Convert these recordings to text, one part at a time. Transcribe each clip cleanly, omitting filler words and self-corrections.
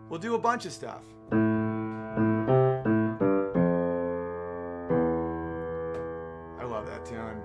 We'll do a bunch of stuff. I love that tune.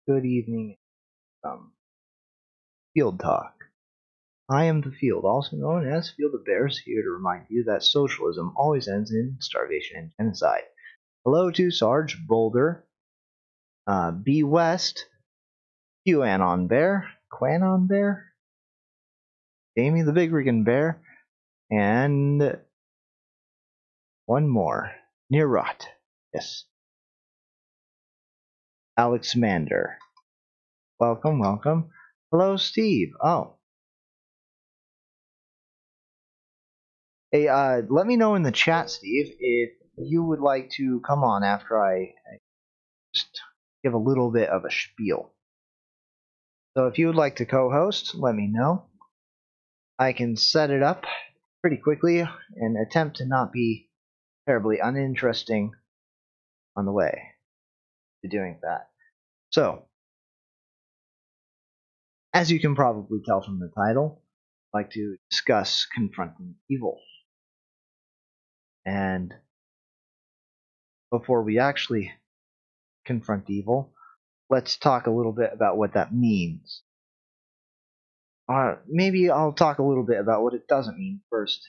Good evening, Field Talk. I am the Field, also known as Field of Bears, here to remind you that socialism always ends in starvation and genocide. Hello to Sarge Boulder, B West, QAnon Bear, Quanon Bear, Jamie the Big Riggin Bear, and one more, Near Rot. Yes, Alex Mander. Welcome, welcome. Hello, Steve. Oh. Hey, let me know in the chat, Steve, if you would like to come on after I just give a little bit of a spiel. So if you would like to co-host, let me know. I can set it up pretty quickly and attempt to not be terribly uninteresting on the way to doing that. So, as you can probably tell from the title, I'd like to discuss confronting evil. And before we actually confront evil, let's talk a little bit about what that means. Maybe I'll talk a little bit about what it doesn't mean first.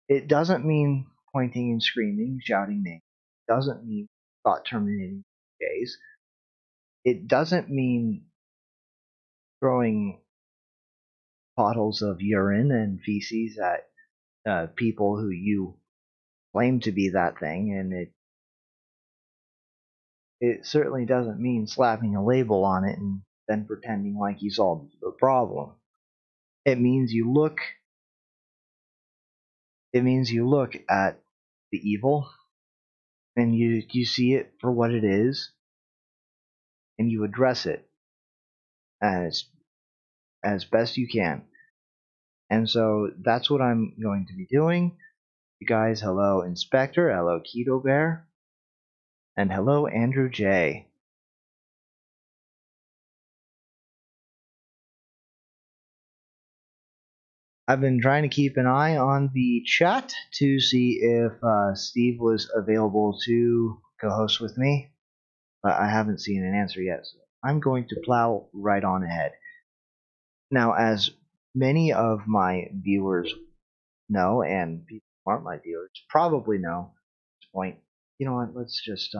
It doesn't mean pointing and screaming, shouting names. It doesn't mean thought terminating gays. It doesn't mean throwing bottles of urine and feces at people who you claim to be that thing, and it certainly doesn't mean slapping a label on it and then pretending like you solved the problem. It means you look at the evil and you see it for what it is and you address it as best you can. And so that's what I'm going to be doing. You guys, hello Inspector, hello Keto Bear, and hello Andrew J. I've been trying to keep an eye on the chat to see if Steve was available to co-host with me, but I haven't seen an answer yet, so I'm going to plow right on ahead. Now, as many of my viewers know, and people who aren't my viewers probably know at this point, you know what, let's just,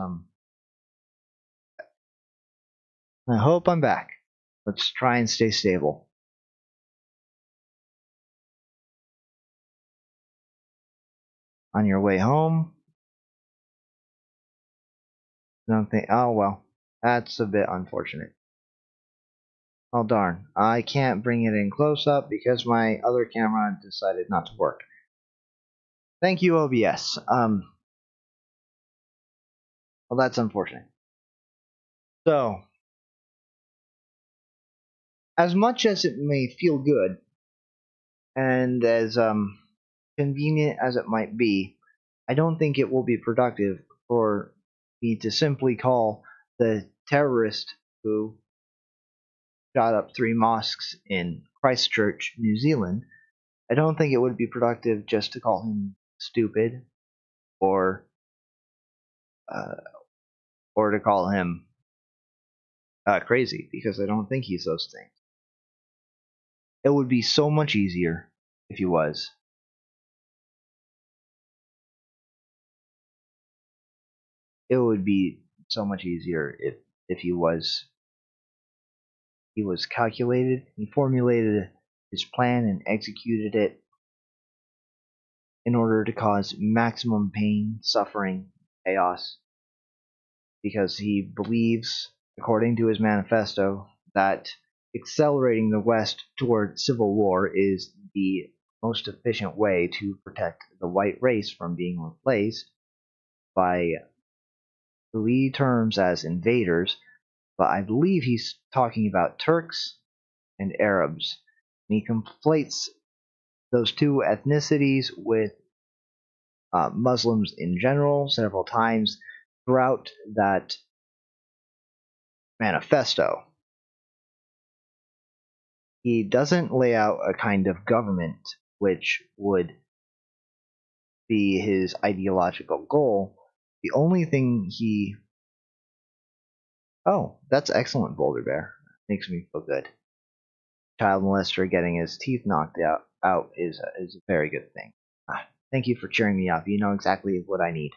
I hope I'm back. Let's try and stay stable. on your way home. Don't think. Oh well, that's a bit unfortunate. Oh darn, I can't bring it in close up because my other camera decided not to work. Thank you, OBS. Well, that's unfortunate. So, as much as it may feel good, and as convenient as it might be, I don't think it will be productive for me to simply call the terrorist who shot up 3 mosques in Christchurch, New Zealand. I don't think it would be productive just to call him stupid or uh, or to call him crazy, because I don't think he's those things. It would be so much easier if he was. It would be so much easier if he was calculated. He formulated his plan and executed it in order to cause maximum pain, suffering, chaos, because he believes, according to his manifesto, that accelerating the West toward civil war is the most efficient way to protect the white race from being replaced by who he terms as invaders, but I believe he's talking about Turks and Arabs. And he conflates those two ethnicities with Muslims in general several times throughout that manifesto. He doesn't lay out a kind of government which would be his ideological goal. The only thing he... Oh, that's excellent, Boulder Bear. Makes me feel good. Child molester getting his teeth knocked out is a very good thing. Thank you for cheering me up. You know exactly what I need.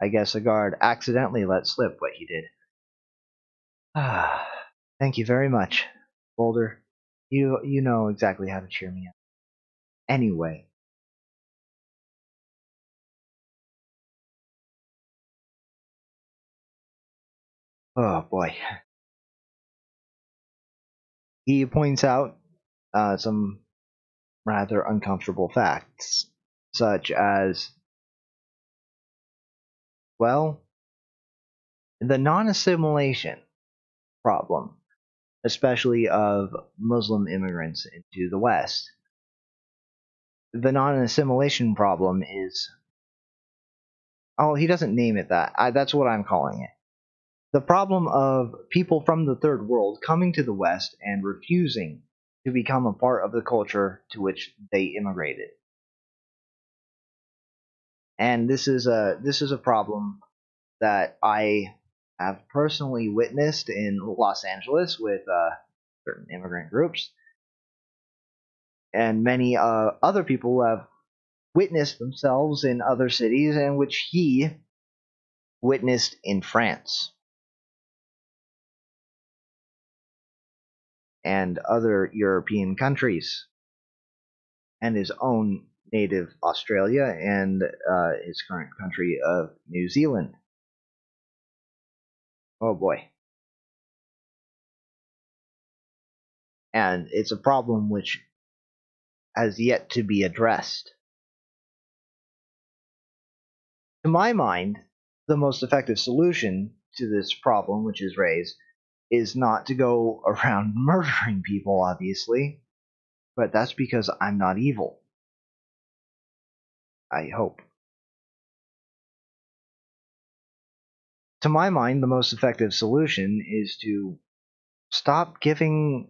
I guess a guard accidentally let slip what he did. Thank you very much, Boulder. You know exactly how to cheer me up. Anyway. Oh boy. He points out some rather uncomfortable facts, such as, well, the non-assimilation problem, especially of Muslim immigrants into the West. The non-assimilation problem is... Oh, he doesn't name it that. That's what I'm calling it. The problem of people from the third world coming to the West and refusing to become a part of the culture to which they immigrated. And this is a problem that I have personally witnessed in Los Angeles with certain immigrant groups, and many other people who have witnessed themselves in other cities, and which he witnessed in France and other European countries, and his own native Australia, and his current country of New Zealand. Oh boy. And it's a problem which has yet to be addressed. To my mind, the most effective solution to this problem which is raised is not to go around murdering people, obviously, but that's because I'm not evil. I hope. To my mind, the most effective solution is to stop giving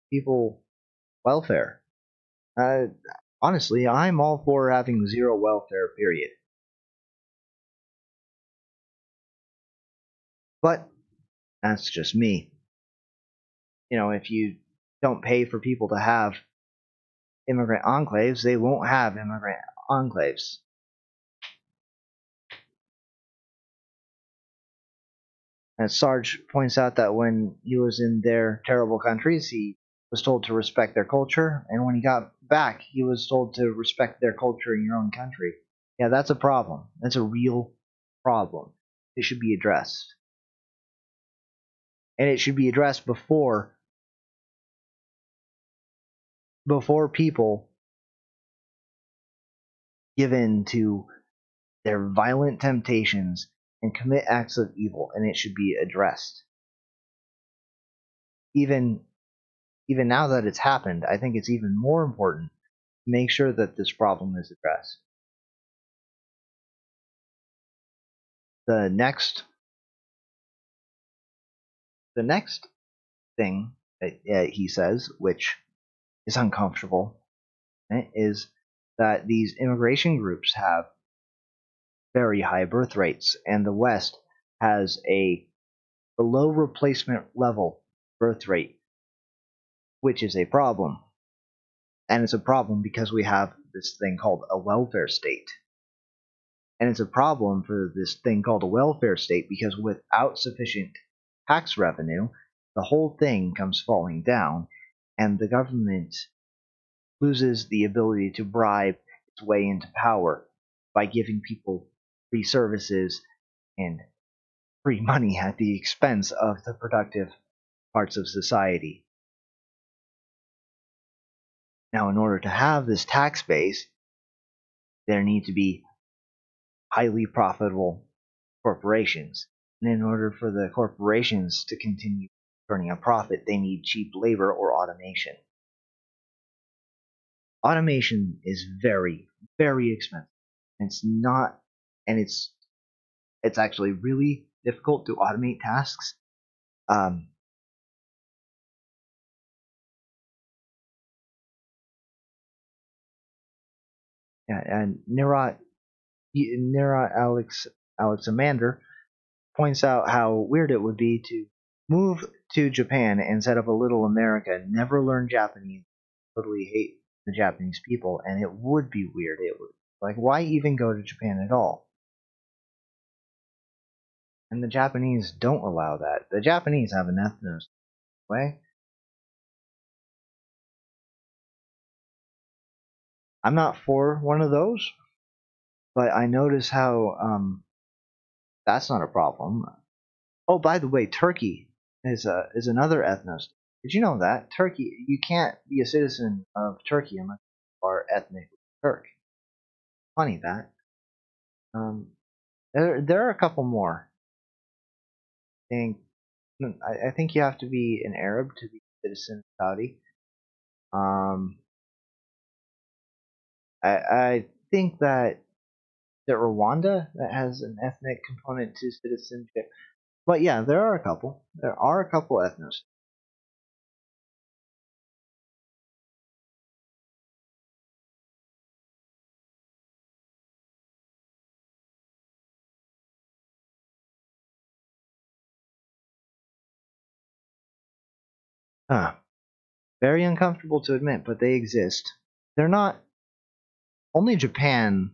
people welfare. Honestly, I'm all for having zero welfare, period. But that's just me. You know, if you don't pay for people to have immigrant enclaves, they won't have immigrant enclaves. And Sarge points out that when he was in their terrible countries, he was told to respect their culture, and when he got back, he was told to respect their culture in your own country. Yeah, that's a problem. That's a real problem. It should be addressed. And it should be addressed before people give in to their violent temptations and commit acts of evil, and it should be addressed. Even now that it's happened, I think it's even more important to make sure that this problem is addressed. The next thing that he says, which is uncomfortable, is that these immigration groups have very high birth rates, and the West has a below replacement level birth rate, which is a problem. And it's a problem because we have this thing called a welfare state. And it's a problem for this thing called a welfare state because without sufficient tax revenue, the whole thing comes falling down, and the government loses the ability to bribe its way into power by giving people free services and free money at the expense of the productive parts of society. Now, in order to have this tax base, there need to be highly profitable corporations. And in order for the corporations to continue turning a profit, they need cheap labor or automation. Automation is very, very expensive. It's not, and it's actually really difficult to automate tasks. Um, and Alexander points out how weird it would be to move to Japan and set up a little America, never learn Japanese, totally hate the Japanese people, and it would be weird. It would, like, why even go to Japan at all? And the Japanese don't allow that. The Japanese have an ethnos way. I'm not for one of those, but I notice how that's not a problem. Oh, by the way, Turkey is another ethnos. Did you know that Turkey? You can't be a citizen of Turkey unless you are ethnic Turk. Funny that. Um, there are a couple more. think I think you have to be an Arab to be a citizen of Saudi. Um, I think that Rwanda that has an ethnic component to citizenship. But yeah, there are a couple. There are a couple ethnos. Huh. Very uncomfortable to admit, but they exist. They're not only Japan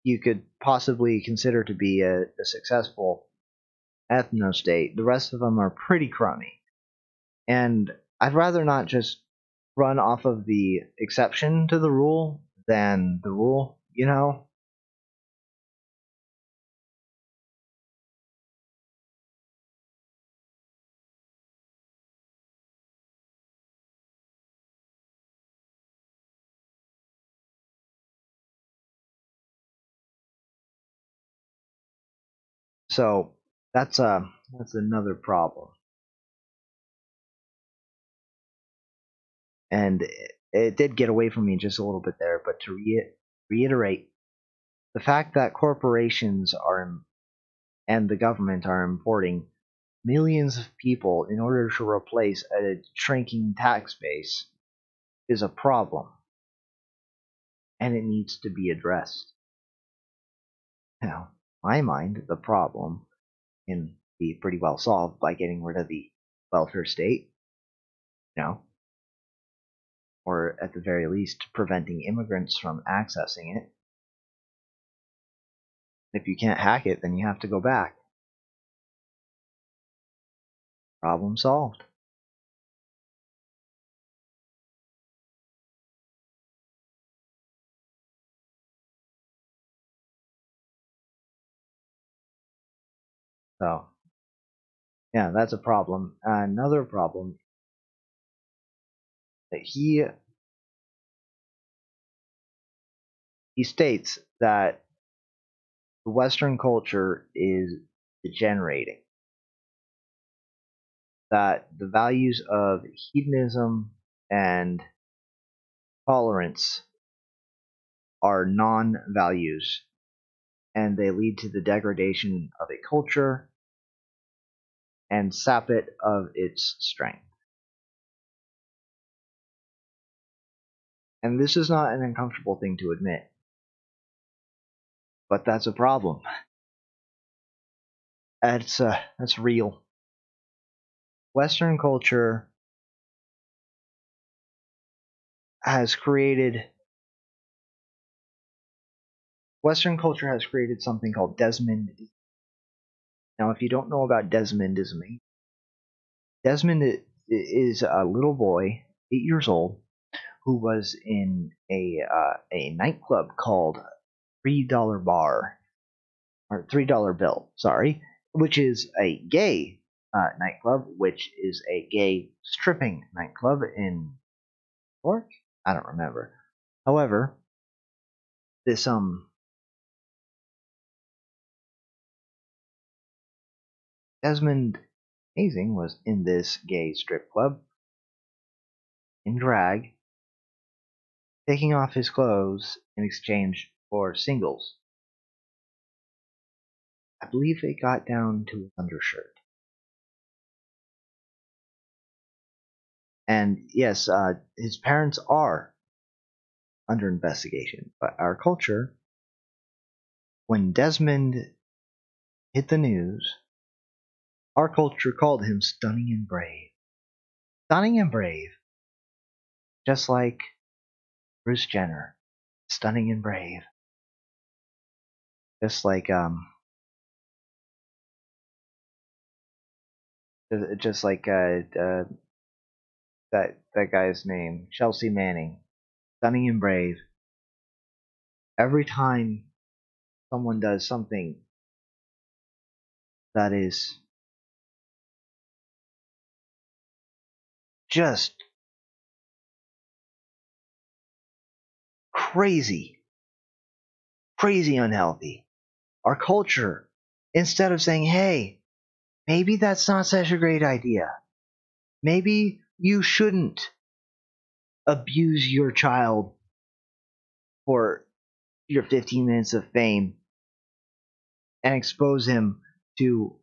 you could possibly consider to be a successful ethno state. The rest of them are pretty crummy. And I'd rather not just run off of the exception to the rule than the rule, you know? So that's another problem. And it did get away from me just a little bit there, but to reiterate, the fact that corporations and the government are importing millions of people in order to replace a shrinking tax base is a problem, and it needs to be addressed. Now, in my mind, the problem can be pretty well solved by getting rid of the welfare state, you know, or at the very least preventing immigrants from accessing it. If you can't hack it, then you have to go back. Problem solved. So, yeah, that's a problem. Another problem that he states that the Western culture is degenerating, that the values of hedonism and tolerance are non values, and they lead to the degradation of a culture and sap it of its strength. And this is not an uncomfortable thing to admit, but that's a problem. That's real. Western culture has created Western culture has created something called Desmondism. Now, if you don't know about Desmondism, Desmond is a little boy, 8 years old, who was in a nightclub called $3 Bar, or $3 Bill, sorry, which is a gay nightclub, which is a gay stripping nightclub in New York. I don't remember. However, this Desmond Amazing was in this gay strip club in drag, taking off his clothes in exchange for singles. I believe they got down to his undershirt. And yes, his parents are under investigation. But our culture, when Desmond hit the news, our culture called him stunning and brave. Stunning and brave. Just like Bruce Jenner. Stunning and brave. Just like that guy's name, Chelsea Manning. Stunning and brave. Every time someone does something that is just crazy, crazy unhealthy. Our culture, instead of saying, hey, maybe that's not such a great idea. Maybe you shouldn't abuse your child for your 15 minutes of fame and expose him to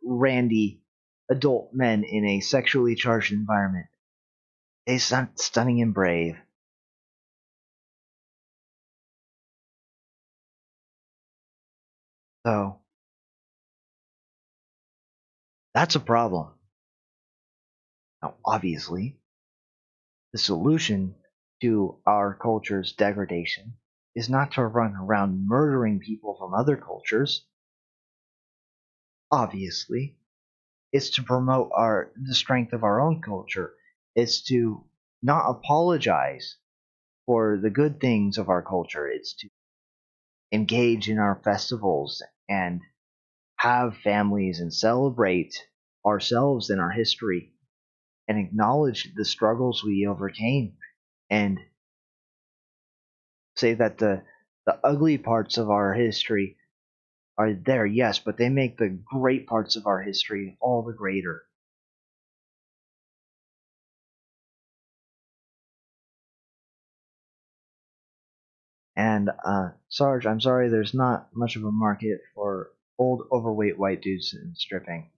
randy adult men in a sexually charged environment. It's not stunning and brave. So, that's a problem. Now, obviously, the solution to our culture's degradation is not to run around murdering people from other cultures. Obviously, it's to promote the strength of our own culture. It's to not apologize for the good things of our culture. It's to engage in our festivals and have families and celebrate ourselves and our history and acknowledge the struggles we overcame and say that the ugly parts of our history are there, yes, but they make the great parts of our history all the greater. And Sarge, I'm sorry, there's not much of a market for old, overweight white dudes in stripping.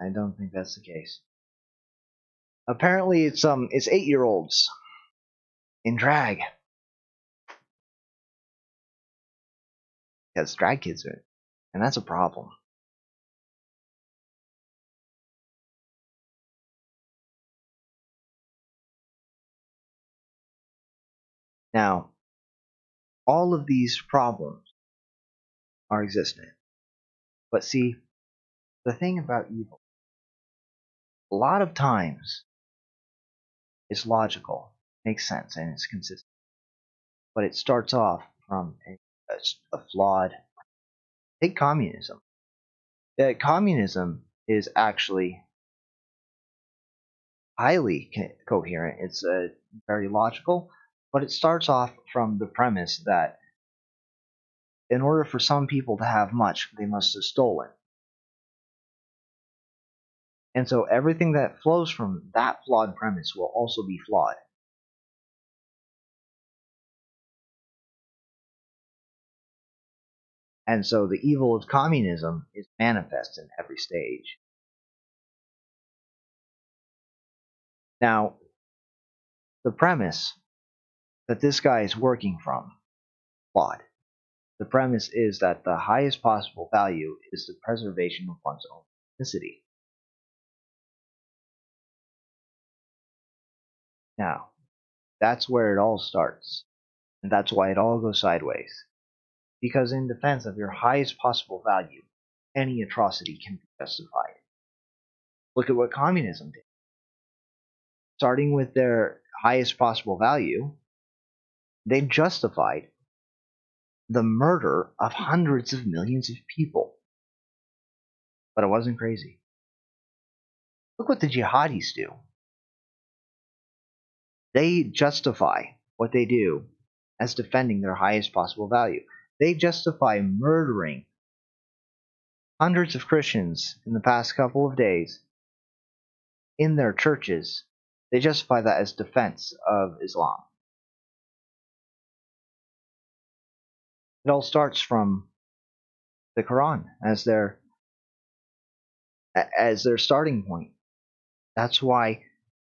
I don't think that's the case. Apparently, it's 8-year-olds in drag. Because drag kids are, and that's a problem. Now, all of these problems are existent. But see, the thing about evil, a lot of times, it's logical, makes sense, and it's consistent. But it starts off from a flawed. Take communism. that communism is actually highly coherent. It's very logical, but it starts off from the premise that in order for some people to have much, they must have stolen. And so everything that flows from that flawed premise will also be flawed. And so the evil of communism is manifest in every stage. Now, the premise that this guy is working from, flawed. The premise is that the highest possible value is the preservation of one's own ethnicity. Now, that's where it all starts, and that's why it all goes sideways. Because in defense of your highest possible value, any atrocity can be justified. Look at what communism did. Starting with their highest possible value, they justified the murder of hundreds of millions of people. But it wasn't crazy. Look what the jihadis do. They justify what they do as defending their highest possible value. They justify murdering hundreds of Christians in the past couple of days in their churches. They justify that as defense of Islam. It all starts from the Quran as their starting point. That's why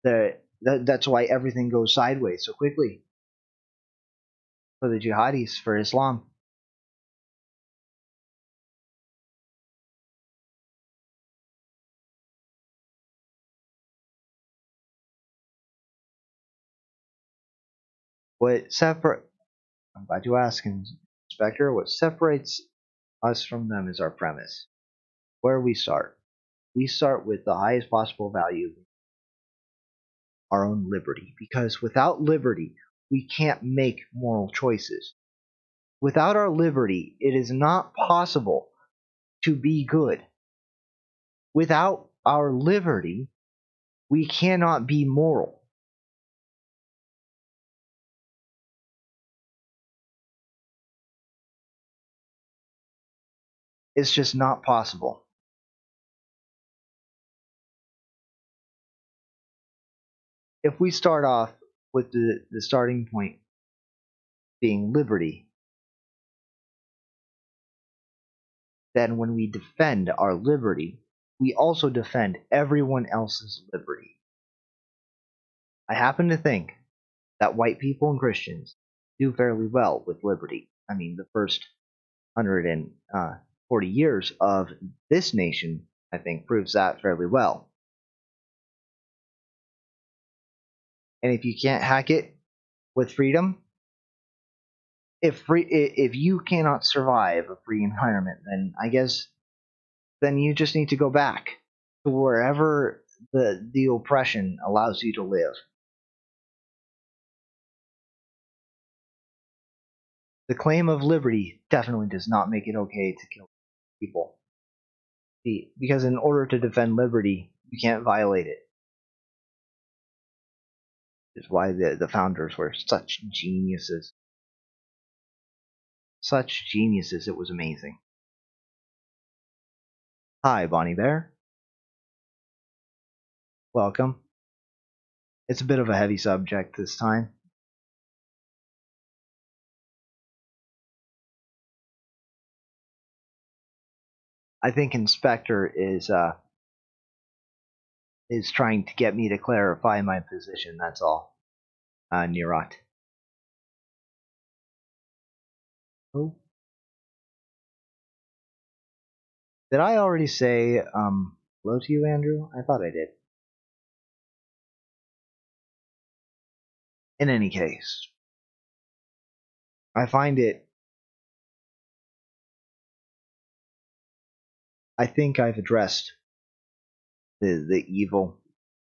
that's why everything goes sideways so quickly for the jihadis, for Islam. I'm glad you asked, Inspector. What separates us from them is our premise. Where we start. We start with the highest possible value, our own liberty. Because without liberty, we can't make moral choices. Without our liberty, it is not possible to be good. Without our liberty, we cannot be moral. It's just not possible. If we start off with the starting point being liberty, then when we defend our liberty, we also defend everyone else's liberty. I happen to think that white people and Christians do fairly well with liberty. I mean, the first 140 years of this nation, I think, proves that fairly well. And if you can't hack it with freedom, if you cannot survive a free environment, then I guess then you just need to go back to wherever the oppression allows you to live. The claim of liberty definitely does not make it okay to kill people. Because in order to defend liberty, you can't violate it. Is why the founders were such geniuses. Such geniuses, it was amazing. Hi, Bonnie Bear. Welcome. It's a bit of a heavy subject this time. I think Inspector is trying to get me to clarify my position, that's all. Nirot. Oh. Did I already say hello to you, Andrew? I thought I did. In any case, I find it. I think I've addressed the evil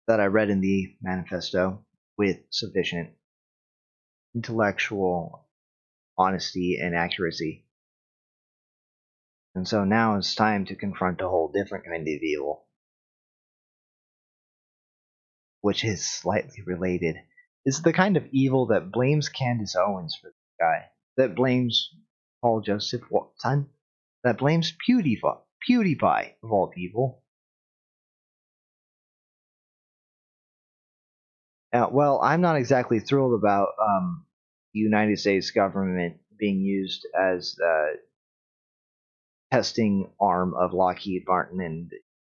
that I read in the manifesto with sufficient intellectual honesty and accuracy. And so now it's time to confront a whole different kind of evil, which is slightly related. It's the kind of evil that blames Candace Owens for the guy, that blames Paul Joseph Watson, that blames PewDiePie of all people. Well, I'm not exactly thrilled about the United States government being used as testing arm of Lockheed Martin,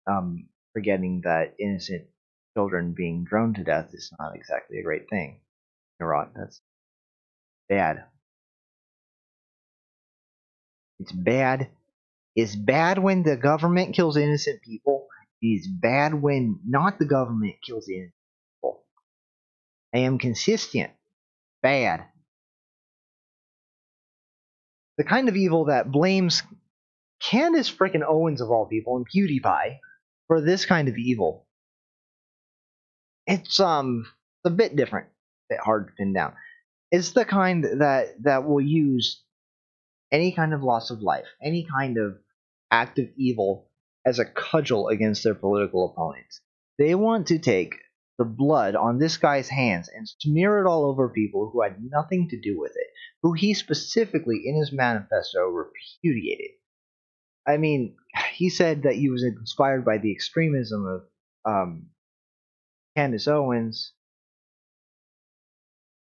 and forgetting that innocent children being droned to death is not exactly a great thing. Iran, that's bad. It's bad. It's bad when the government kills innocent people. It's bad when not the government kills innocent people. I am consistent. Bad. The kind of evil that blames Candace frickin' Owens of all people and PewDiePie for this kind of evil. It's a bit different, a bit hard to pin down. It's the kind that will use any kind of loss of life, any kind of act of evil as a cudgel against their political opponents. They want to take the blood on this guy's hands and smear it all over people who had nothing to do with it, who he specifically in his manifesto repudiated. I mean, he said that he was inspired by the extremism of Candace Owens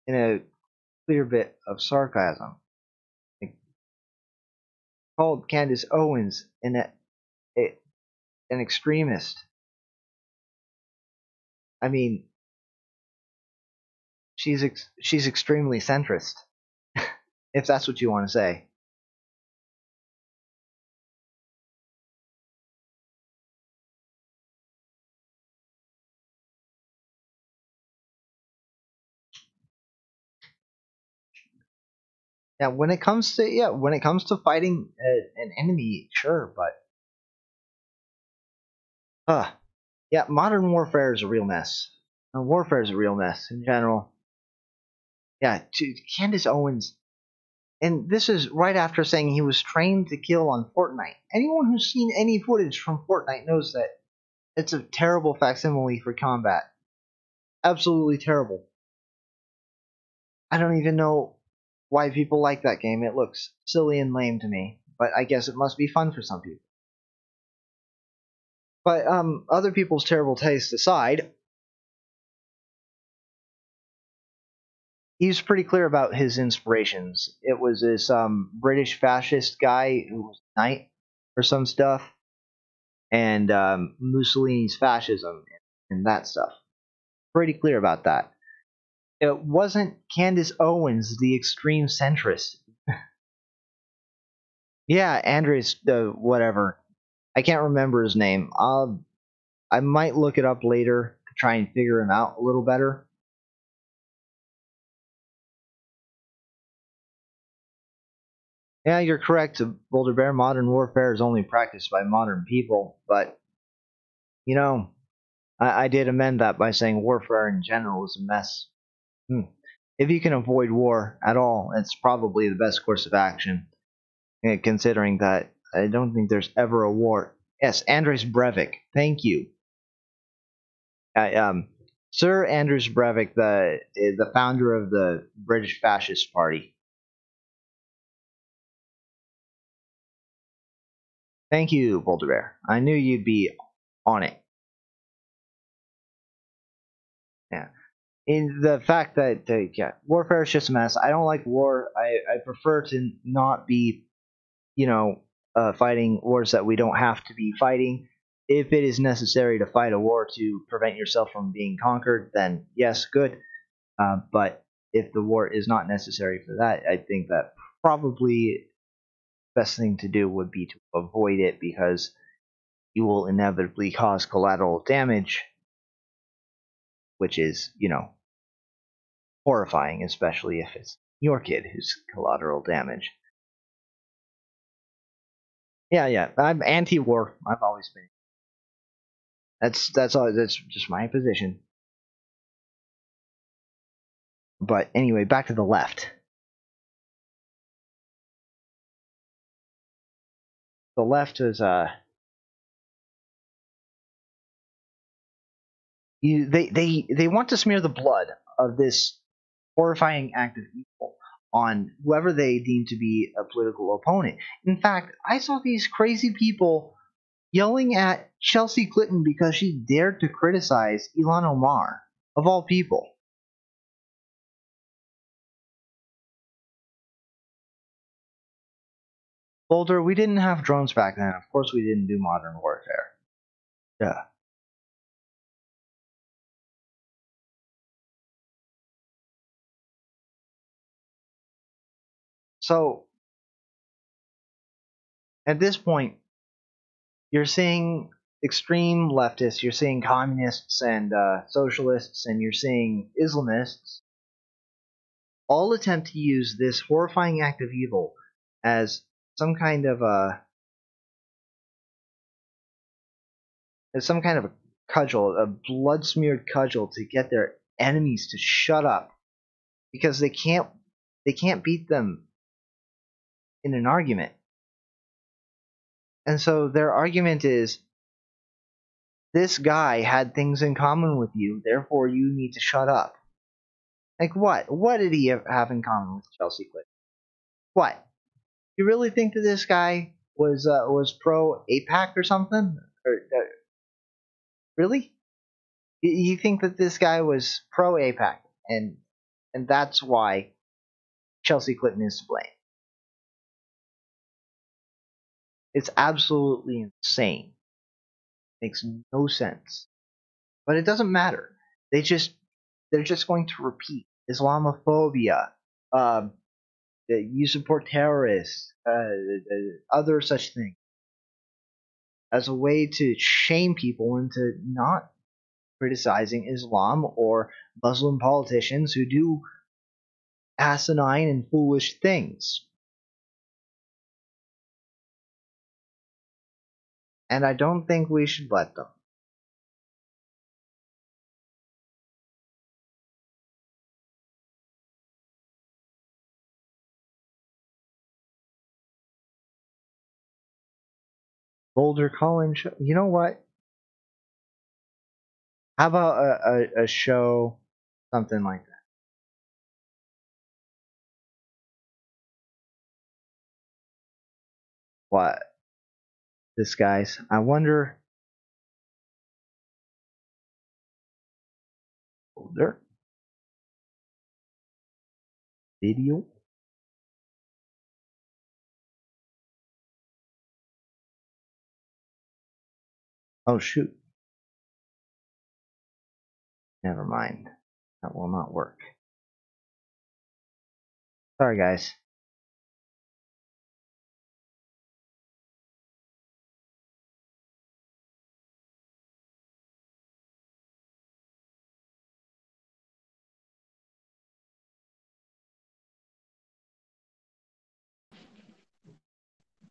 in a clear bit of sarcasm. He called Candace Owens an extremist. I mean, she's extremely centrist, if that's what you want to say. Yeah, when it comes to fighting an enemy, sure, but yeah, modern warfare is a real mess. Warfare is a real mess in general. Yeah, to Candace Owens, and this is right after saying he was trained to kill on Fortnite. Anyone who's seen any footage from Fortnite knows that it's a terrible facsimile for combat. Absolutely terrible. I don't even know why people like that game. It looks silly and lame to me, but I guess it must be fun for some people. But other people's terrible taste aside, he's pretty clear about his inspirations. It was this British fascist guy who was a knight or some stuff, and Mussolini's fascism and that stuff. Pretty clear about that. It wasn't Candace Owens, the extreme centrist. Yeah, Andres, whatever. I can't remember his name. I might look it up later to try and figure him out a little better. Yeah, you're correct, Boulder Bear. Modern warfare is only practiced by modern people, but you know, I did amend that by saying warfare in general is a mess. If you can avoid war at all, it's probably the best course of action, considering that I don't think there's ever a war. Yes, Andres Breivik. Thank you. Sir Andres Breivik, the founder of the British Fascist Party. Thank you, Boulder Bear. I knew you'd be on it. Yeah. In the fact that yeah, warfare is just a mess. I don't like war. I prefer to not be, you know, fighting wars that we don't have to be fighting. If it is necessary to fight a war to prevent yourself from being conquered, then yes, good. But if the war is not necessary for that, I think that probably the best thing to do would be to avoid it, because you will inevitably cause collateral damage, which is, horrifying, especially if it's your kid who's collateral damage. Yeah, yeah. I'm anti-war. I've always been. That's all. That's just my position. But anyway, back to the left. the left is they want to smear the blood of this horrifying act of evil on whoever they deem to be a political opponent. In fact, I saw these crazy people yelling at Chelsea Clinton because she dared to criticize Ilhan Omar, of all people. Boulder, we didn't have drones back then. Of course we didn't do modern warfare. Yeah. So, at this point, you're seeing extreme leftists, you're seeing communists and socialists, and you're seeing Islamists all attempt to use this horrifying act of evil as some kind of a cudgel, a blood smeared cudgel to get their enemies to shut up because they can't beat them in an argument. And so their argument is, this guy had things in common with you, therefore you need to shut up. Like what? What did he have in common with Chelsea Clinton? What? You really think that this guy was pro APAC or something? Or, really? You think that this guy was pro APAC, and that's why Chelsea Clinton is to blame? It's absolutely insane. Makes no sense. But it doesn't matter. They're just going to repeat Islamophobia, you support terrorists, other such things, as a way to shame people into not criticizing Islam or Muslim politicians who do asinine and foolish things. And I don't think we should let them. Boulder Collin show. You know what? How about a show, something like that? What? This guy's. I wonder. Boulder? Video? Oh, shoot. Never mind. That will not work. Sorry, guys.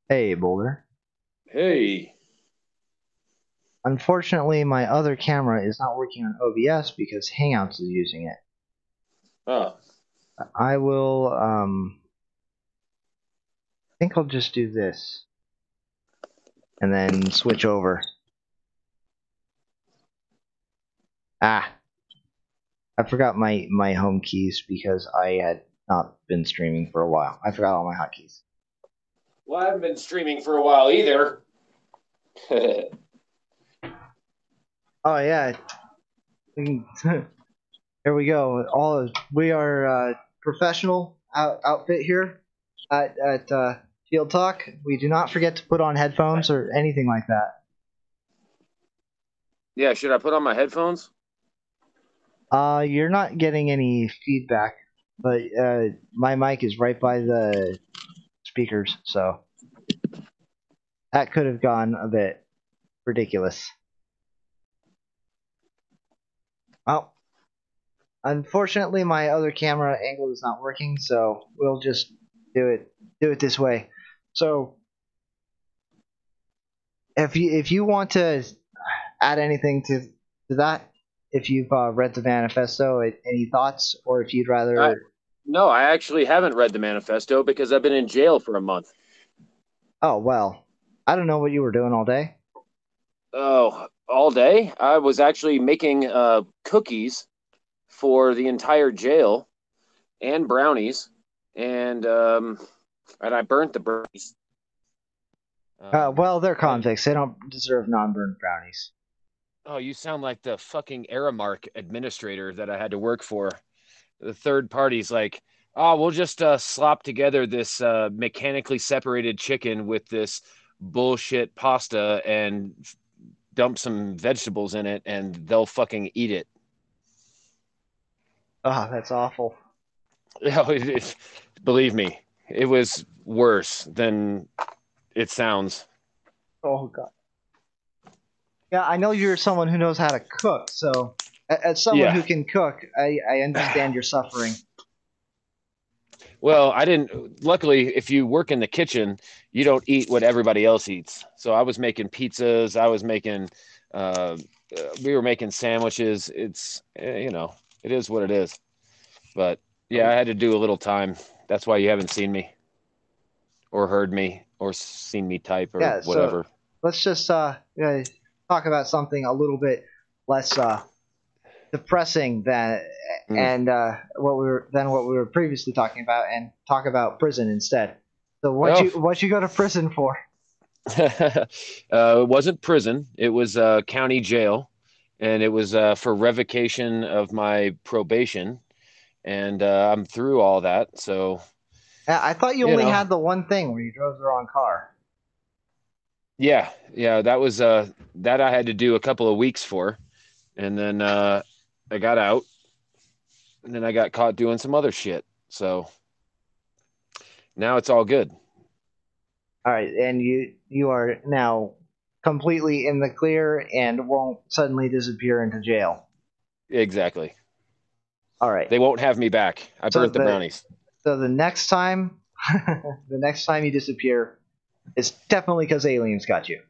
Hey, Boulder. Hey. Unfortunately, my other camera is not working on OBS because Hangouts is using it. Oh. I will, I think I'll just do this. And then switch over. Ah. I forgot my home keys because I had not been streaming for a while. I forgot all my hotkeys. Well, I haven't been streaming for a while either. Oh yeah. Here we go. We are professional outfit here at Field Talk. We do not forget to put on headphones or anything like that. Yeah, should I put on my headphones? You're not getting any feedback, but my mic is right by the speakers, so that could have gone a bit ridiculous. Well, unfortunately, my other camera angle is not working, so we'll just do it this way. So, if you want to add anything to that, if you've read the manifesto, any thoughts, or if you'd rather. No, I actually haven't read the manifesto because I've been in jail for a month. Oh well, I don't know what you were doing all day. Oh, all day? I was actually making cookies for the entire jail and brownies, and I burnt the brownies. Well, they're Oh, convicts. They don't deserve non-burned brownies. oh, you sound like the fucking Aramark administrator that I had to work for. The third party's like, oh, we'll just slop together this mechanically separated chicken with this bullshit pasta and dump some vegetables in it, and they'll fucking eat it. Oh, that's awful. Believe me, it was worse than it sounds. Oh god. Yeah, I know you're someone who knows how to cook, so as someone Yeah. who can cook, I understand your suffering. Well, I didn't. Luckily, if you work in the kitchen, you don't eat what everybody else eats. So I was making pizzas. I was making. We were making sandwiches. It's it is what it is. But yeah, I had to do a little time. That's why you haven't seen me or heard me or seen me type or Yeah, so whatever. let's just talk about something a little bit less depressing than Mm. and what we were previously talking about, and talk about prison instead. So Oh, what you go to prison for? it wasn't prison. It was county jail, and it was for revocation of my probation. And I'm through all that. So, I thought you you only know, had the one thing where you drove the wrong car. yeah, that was that I had to do a couple of weeks for, and then I got out, and then I got caught doing some other shit. So now it's all good. All right, and you are now completely in the clear and won't suddenly disappear into jail. Exactly. All right. They won't have me back. I So burnt the brownies. the next time the next time you disappear, it's definitely because aliens got you.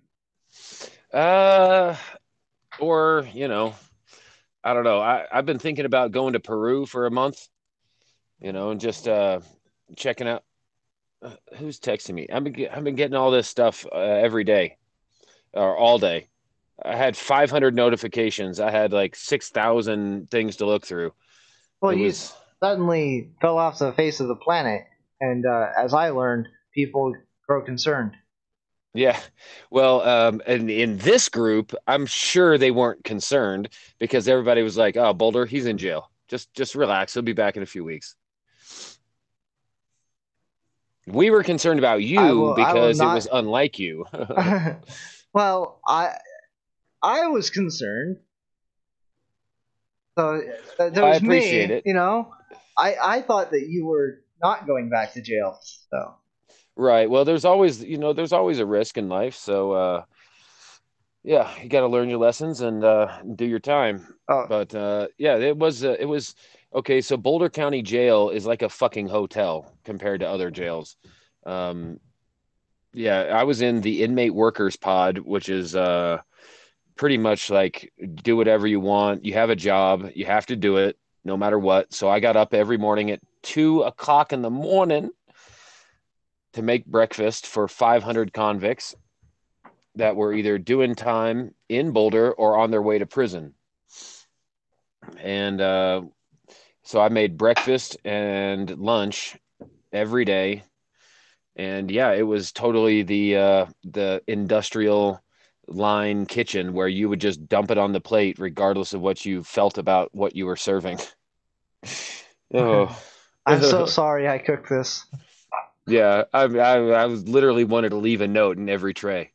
Uh, or I don't know. I've been thinking about going to Peru for a month, and just checking out who's texting me. I've been getting all this stuff every day or all day. I had 500 notifications. I had like 6,000 things to look through. Well, It you was suddenly fell off the face of the planet, and as I learned, people grow concerned. yeah. Well, and in this group, I'm sure they weren't concerned because everybody was like, "Oh, Boulder, he's in jail. Just relax. He'll be back in a few weeks." We were concerned about you I will because it not. was unlike you. Well, I was concerned. So there I was appreciate me, it. you know. I thought that you were not going back to jail. So Right. Well, there's always a risk in life. So, yeah, you got to learn your lessons and do your time. oh, But yeah, it was okay. So Boulder County Jail is like a fucking hotel compared to other jails. Um, yeah, I was in the inmate workers pod, which is pretty much like do whatever you want. You have a job, you have to do it no matter what. So I got up every morning at 2 o'clock in the morning to make breakfast for 500 convicts that were either doing time in Boulder or on their way to prison. And so I made breakfast and lunch every day. And yeah, it was totally the industrial line kitchen where you would just dump it on the plate regardless of what you felt about what you were serving. Oh. I'm so sorry I cooked this. Yeah, I was literally wanted to leave a note in every tray.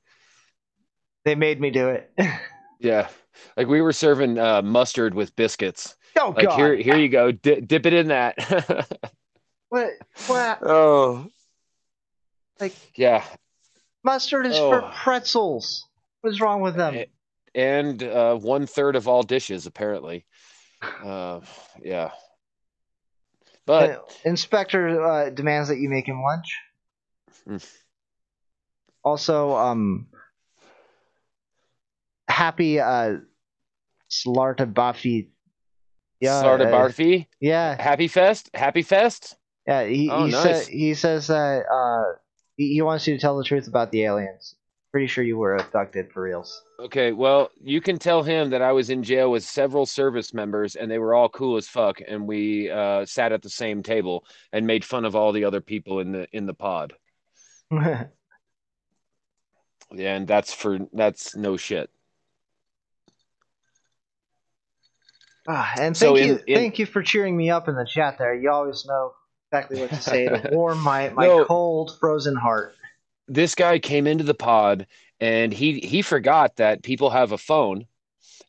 They made me do it. Yeah, like we were serving mustard with biscuits. Oh Like here, God! here you go. Dip it in that. What? What? Oh, Like yeah. mustard is for Oh, pretzels. What's wrong with them? and 1/3 of all dishes apparently. Uh, yeah, but Inspector demands that you make him lunch. mm, Also, happy Slarta Buffy. Yeah, Sarda Barfi, yeah, Happy Fest. yeah. Oh, He nice. he says that he wants you to tell the truth about the aliens. Pretty sure you were abducted for reals. Okay, well, you can tell him that I was in jail with several service members, and they were all cool as fuck, and we sat at the same table and made fun of all the other people in the pod. Yeah, and that's no shit. And So in thank you for cheering me up in the chat there. You always know exactly what to say to warm my no, cold, frozen heart. this guy came into the pod and he forgot that people have a phone,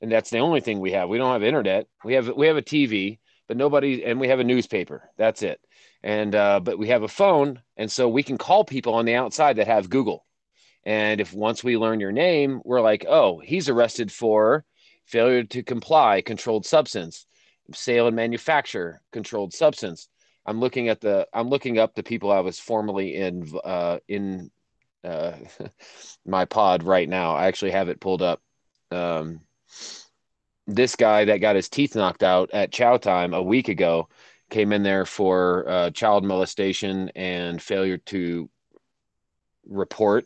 and that's the only thing we have. We don't have internet. We have a TV, but nobody, and we have a newspaper. That's it. And but we have a phone, and so we can call people on the outside that have Google. And if once we learn your name, we're like, oh, he's arrested for failure to comply, controlled substance, sale and manufacture, controlled substance. I'm looking up the people I was formerly in uh, my pod right now. I actually have it pulled up. Um, this guy that got his teeth knocked out at chow time a week ago came in there for child molestation and failure to report,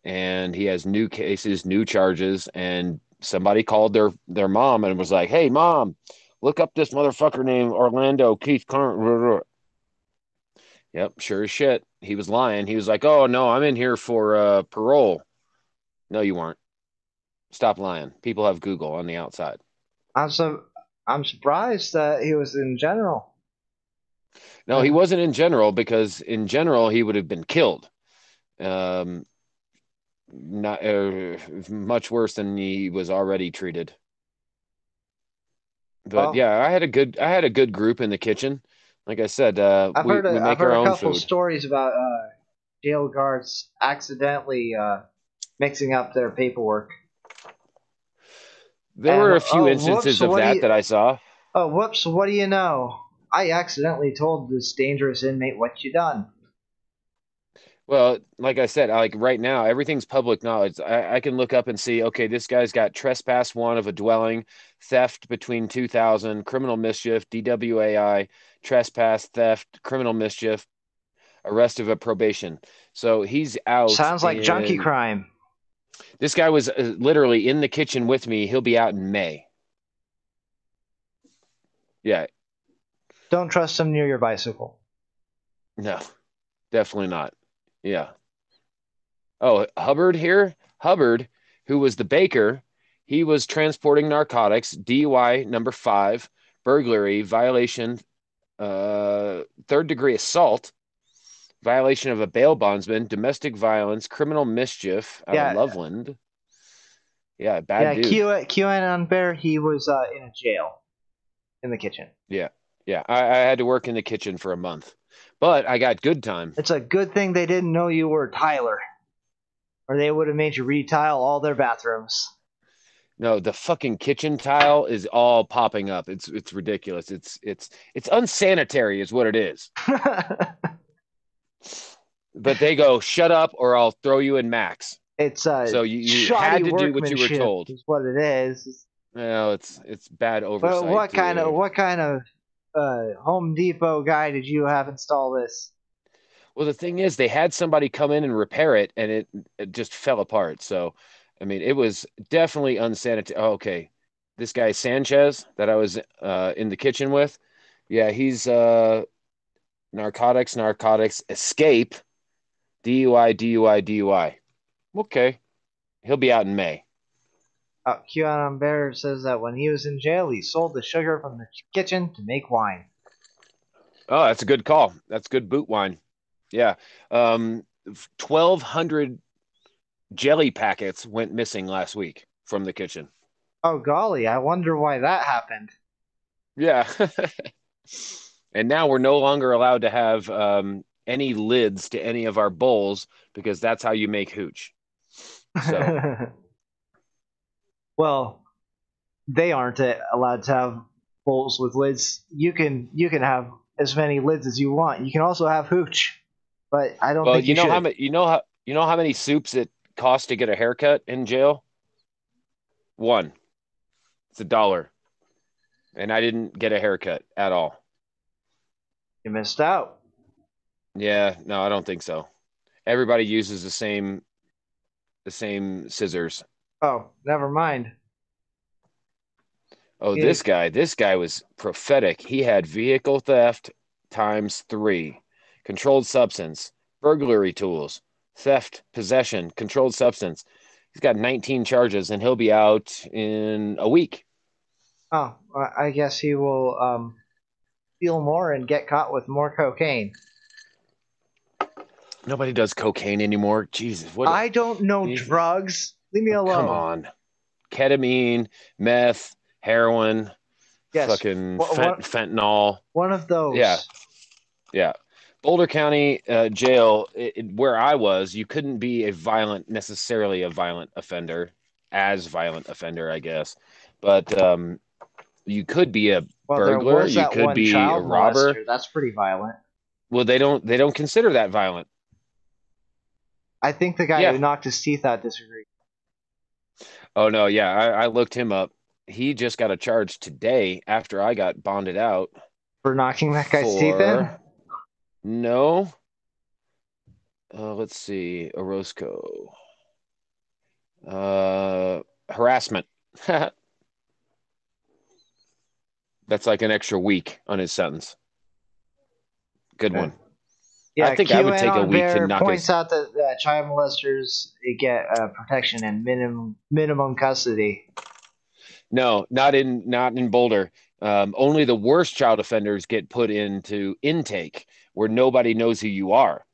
and he has new cases, new charges, and somebody called their mom and was like, "Hey, mom, look up this motherfucker named Orlando Keith Current." Yep, sure as shit. He was lying. He was like, "Oh no, I'm in here for parole." No, you weren't. Stop lying. People have Google on the outside. I'm so I'm surprised that he was in general. No, he wasn't in general, because in general he would have been killed. Um, not much worse than he was already treated. But Well, yeah, I had a good group in the kitchen. Like I said, we I've make heard our a own couple food. stories about jail guards accidentally mixing up their paperwork. There And were a few whoops, instances of that I saw. whoops, what do you know? I accidentally told this dangerous inmate what you done. Well, like I said, like right now, everything's public knowledge. I can look up and see, okay, this guy's got trespass one of a dwelling, theft between 2000, criminal mischief, DWAI, trespass, theft, criminal mischief, arrest of a probation. So he's out Sounds like junkie in, crime. this guy was literally in the kitchen with me. He'll be out in May. Yeah, Don't trust him near your bicycle. no, definitely not. Yeah. Oh, Hubbard here? Hubbard, who was the baker, he was transporting narcotics, DUI number 5, burglary, violation, third degree assault, violation of a bail bondsman, domestic violence, criminal mischief out of Yeah, Loveland. Yeah, bad yeah. dude. QAnon Bear, he was in a jail in the kitchen. Yeah. Yeah. I had to work in the kitchen for a month, but I got good time. It's a good thing they didn't know you were Tyler, or they would have made you retile all their bathrooms. No, the fucking kitchen tile is all popping up. It's ridiculous. It's unsanitary is what it is. But they go, shut up or I'll throw you in max. It's So you shoddy had to do what you were workmanship, told. is what it is. Well, it's bad But oversight. what kind of Home Depot guy did you have install this? Well, the thing is, they had somebody come in and repair it, and it just fell apart. So, I mean, it was definitely unsanitary. Oh, okay, this guy Sanchez that I was in the kitchen with, yeah, he's narcotics, escape, DUI. Okay, he'll be out in May. QAnon Bear says that when he was in jail, he sold the sugar from the kitchen to make wine. Oh, that's a good call. That's good boot wine. Yeah. 1,200 jelly packets went missing last week from the kitchen. Oh golly, I wonder why that happened. Yeah. And now we're no longer allowed to have any lids to any of our bowls, because that's how you make hooch. So, Well, they aren't allowed to have bowls with lids. You can have as many lids as you want. You can also have hooch, but I don't well, think you should. you know how many soups it costs to get a haircut in jail? One. It's $1. And I didn't get a haircut at all. You missed out. Yeah, no, I don't think so. Everybody uses the same the same scissors. Oh, never mind. Oh, Yeah. this guy was prophetic. He had vehicle theft times three, controlled substance, burglary tools, theft, possession, controlled substance. He's got 19 charges and he'll be out in a week. Oh, I guess he will steal more and get caught with more cocaine. Nobody does cocaine anymore. Jesus, what? I don't know drugs. Leave me Oh, come alone. on. Ketamine, meth, heroin, Yes, fucking what fentanyl. one of Yeah, those. yeah. Boulder County jail, where I was, you couldn't be necessarily a violent offender, as violent offender, I guess. But you could be a Well, there burglar, was you that could one be a child robber. molester. That's pretty violent. Well, they don't consider that violent. I think the guy who Yeah. knocked his teeth out disagreed. Oh no, yeah, I looked him up. He just got a charge today after I got bonded out For knocking that guy's teeth in? for no. Let's see, Orozco. Harassment. That's like an extra week on his sentence. Good one. I Yeah, think I would take a QAnon week to Bear knock points his. out that child molesters get protection and minimum custody. No, not in Boulder. Only the worst child offenders get put into intake, where nobody knows who you are.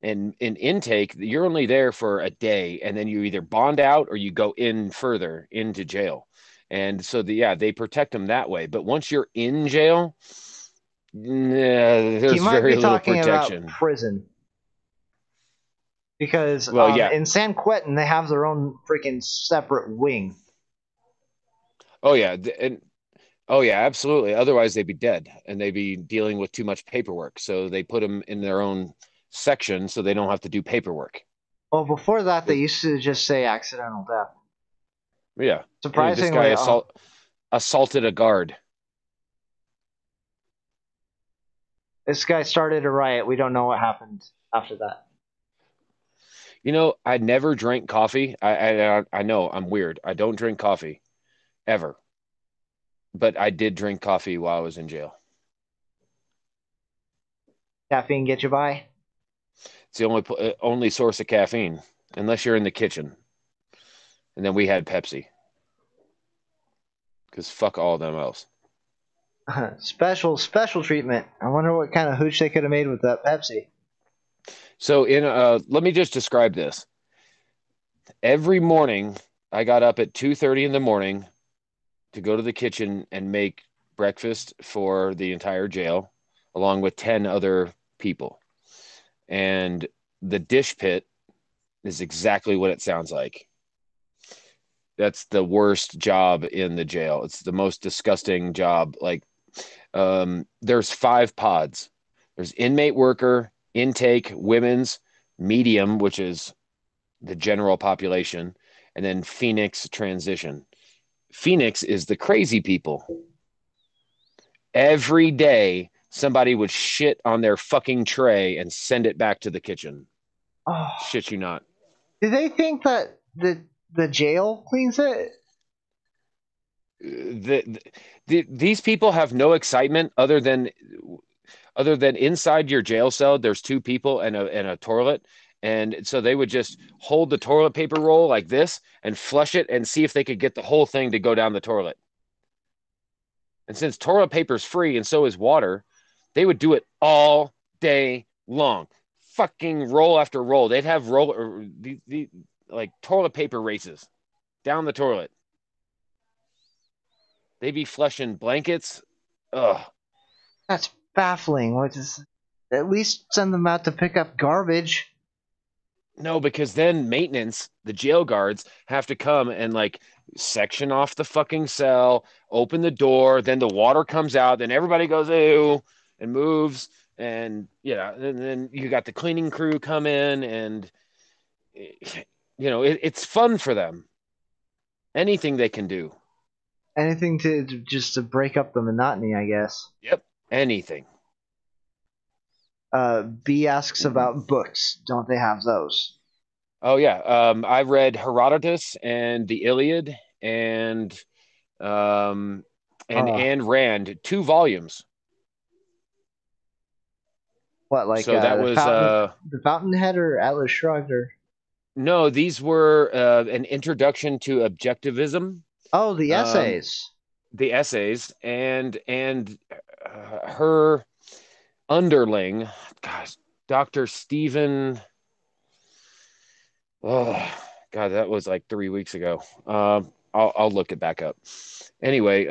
And in intake, you're only there for a day, and then you either bond out or you go in further into jail. And so they protect them that way. But once you're in jail, He there's might very be little talking about protection. prison because Well, yeah. in San Quentin they have their own freaking separate wing. Oh yeah. And oh yeah, absolutely. Otherwise they'd be dead and they'd be dealing with too much paperwork. So they put them in their own section so they don't have to do paperwork. Well, before that they used to just say accidental death. Yeah. Hey, this guy Surprisingly, assaulted a guard. this guy started a riot. We don't know what happened after that. You know, I never drank coffee. I know I'm weird. I don't drink coffee ever. But I did drink coffee while I was in jail. Caffeine get you by? It's the only source of caffeine, unless you're in the kitchen. And then we had Pepsi. Because fuck all of them else. Special treatment. I wonder what kind of hooch they could have made with that Pepsi. So let me just describe this. Every morning I got up at 2:30 in the morning to go to the kitchen and make breakfast for the entire jail, along with 10 other people. And the dish pit is exactly what it sounds like. That's the worst job in the jail. It's the most disgusting job. Like, there's 5 pods. There's inmate worker, intake, women's, medium, which is the general population, and then Phoenix transition. Phoenix is the crazy people. Every day, somebody would shit on their fucking tray and send it back to the kitchen. Oh, Shit you not. do they think that the jail cleans it? These people have no excitement other than inside your jail cell. There's 2 people and a toilet, and so they would just hold the toilet paper roll like this and flush it and see if they could get the whole thing to go down the toilet. And since toilet paper is free and so is water, they would do it all day long. Fucking roll after roll. They'd have like toilet paper races down the toilet. They'd be flushing blankets. Ugh. That's baffling. What is? At least send them out to pick up garbage. No, because then maintenance, the jail guards have to come and like section off the fucking cell, open the door, then the water comes out, then everybody goes ew and moves, and and then you got the cleaning crew come in, and it's fun for them. Anything they can do. Anything to just to break up the monotony, I guess. Yep, anything. B asks about books. Don't they have those? Oh yeah. I read Herodotus and the Iliad um and Uh, Ayn Rand, 2 volumes. what, like So that was the Fountainhead or Atlas Shrugged or? no, these were an introduction to objectivism, Oh, the um, essays. the essays, and her underling, gosh, Dr. Stephen. Oh, God, that was like 3 weeks ago. I'll look it back up. Anyway,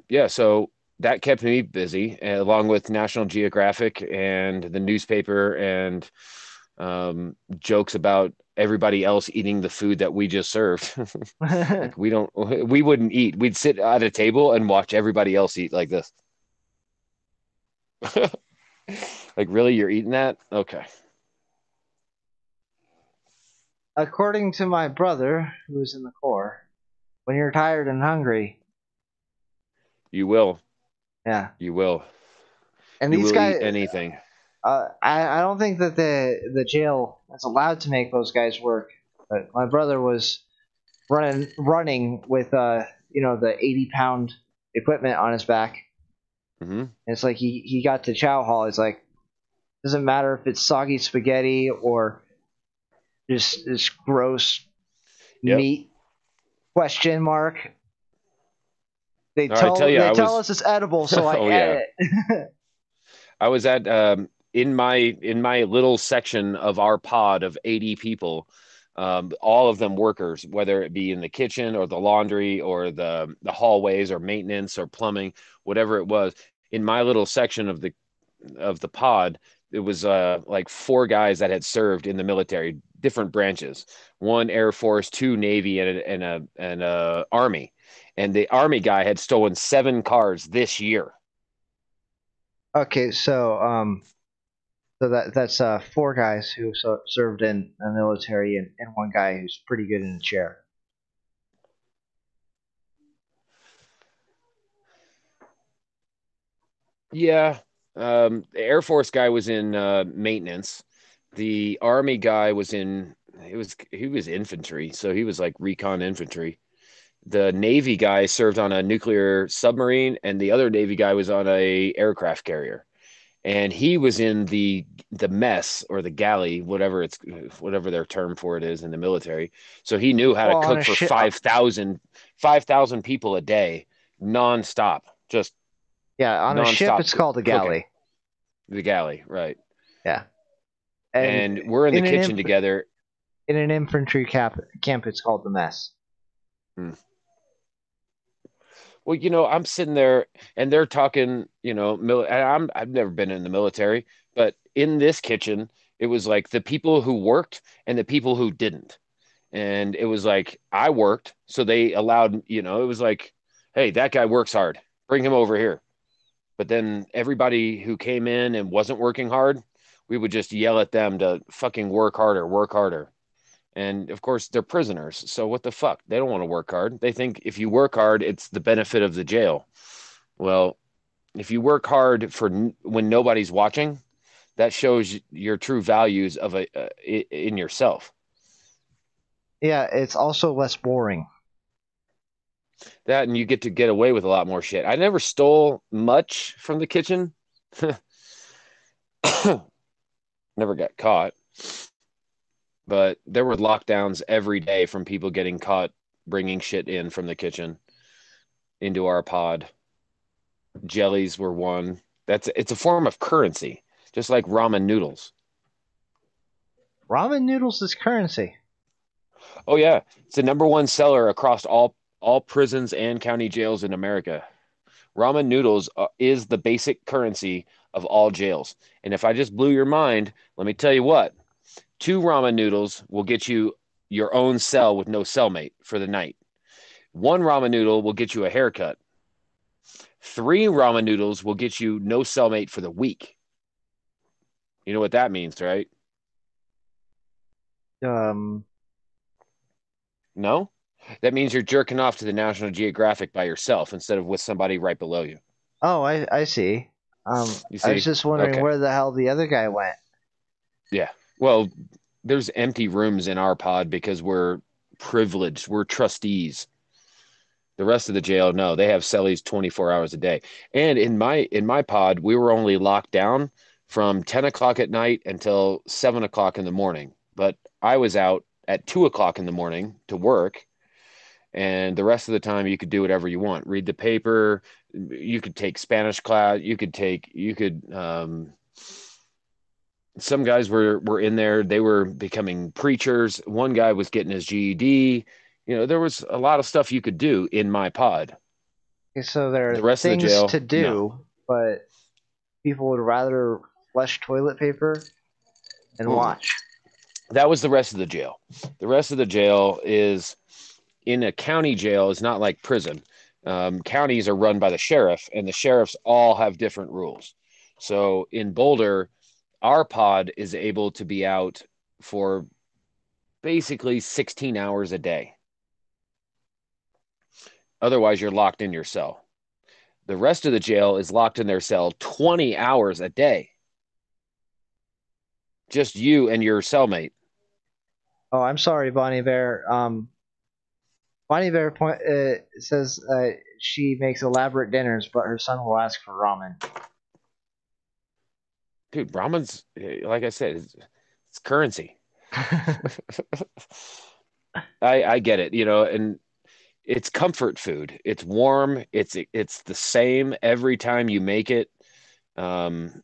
yeah, so that kept me busy, along with National Geographic and the newspaper and jokes about everybody else eating the food that we just served. Like we wouldn't eat. We'd sit at a table and watch everybody else eat like this. Like, really, you're eating that? Okay, According to my brother, who is in the Corps, when you're tired and hungry, you will. yeah. You will. And You these will eat guys, anything. I don't think that the jail is allowed to make those guys work. But my brother was running with the 80-pound equipment on his back. Hmm. And it's like he got to chow hall. It's like doesn't matter if it's soggy spaghetti or just this gross Yep. meat question mark. They I tell tell you, they I tell was. us it's edible, so I Oh yeah, ate it. I was at in my little section of our pod of 80 people, all of them workers, whether it be in the kitchen or the laundry or the hallways or maintenance or plumbing, whatever it was. In my little section of the pod, it was like 4 guys that had served in the military, different branches, one Air Force, two Navy, and a Army. And the Army guy had stolen 7 cars this year. Okay, so that's four guys who served in the military and one guy who's pretty good in a chair. Yeah. The Air Force guy was in maintenance. The Army guy was in he was infantry, so he was like recon infantry. The Navy guy served on a nuclear submarine, and the other Navy guy was on a aircraft carrier. And he was in the mess or the galley, whatever their term for it is in the military. So he knew how to Well, on cook a for ship, 5,000 people a day, nonstop, just yeah, on a ship nonstop it's called a cooking. galley. The galley, right? Yeah, and And we're in the in an kitchen together. in an infantry camp it's called the mess. Hmm. Well, I'm sitting there and they're talking, I've never been in the military, but in this kitchen, it was like the people who worked and the people who didn't. And it was like I worked, so they allowed, it was like, hey, that guy works hard. Bring him over here. But then everybody who came in and wasn't working hard, we would just yell at them to fucking work harder, work harder. And of course, they're prisoners. So what the fuck? They don't want to work hard. They think if you work hard, it's the benefit of the jail. Well, if you work hard when nobody's watching, that shows your true values in yourself. Yeah, it's also less boring. That and you get to get away with a lot more shit. I never stole much from the kitchen. Never got caught, but there were lockdowns every day from people getting caught bringing shit in from the kitchen into our pod. Jellies were one. It's a form of currency, just like ramen noodles. Ramen noodles is currency. Oh yeah, it's the number one seller across all prisons and county jails in America. Ramen noodles is the basic currency of all jails. And if I just blew your mind, let me tell you what: 2 ramen noodles will get you your own cell with no cellmate for the night. 1 ramen noodle will get you a haircut. 3 ramen noodles will get you no cellmate for the week. You know what that means, right? Um, No? That means you're jerking off to the National Geographic by yourself instead of with somebody right below you. oh, I see. You I was see? just wondering Okay. where the hell the other guy went. Yeah. Well, there's empty rooms in our pod because we're privileged. We're trustees. The rest of the jail, no, they have cellies 24 hours a day. And in my pod, we were only locked down from 10 o'clock at night until 7 o'clock in the morning. But I was out at 2 o'clock in the morning to work, and the rest of the time you could do whatever you want. Read the paper, you could take Spanish class, some guys were in there, they were becoming preachers. One guy was getting his GED. There was a lot of stuff you could do in my pod. Okay, so there The are rest of the things jail, to no. do, but people would rather flush toilet paper and Mm-mm. watch. That was the rest of the jail. The rest of the jail is in a county jail is not like prison. Counties are run by the sheriff, and the sheriffs all have different rules. So in Boulder, our pod is able to be out for basically 16 hours a day. Otherwise, you're locked in your cell. The rest of the jail is locked in their cell 20 hours a day. Just you and your cellmate. Oh, I'm sorry, Bonnie Bear. Bonnie Bear says she makes elaborate dinners, but her son will ask for ramen. Dude, ramen's, like I said, it's currency. I get it, and it's comfort food. It's warm. It's the same every time you make it. Um,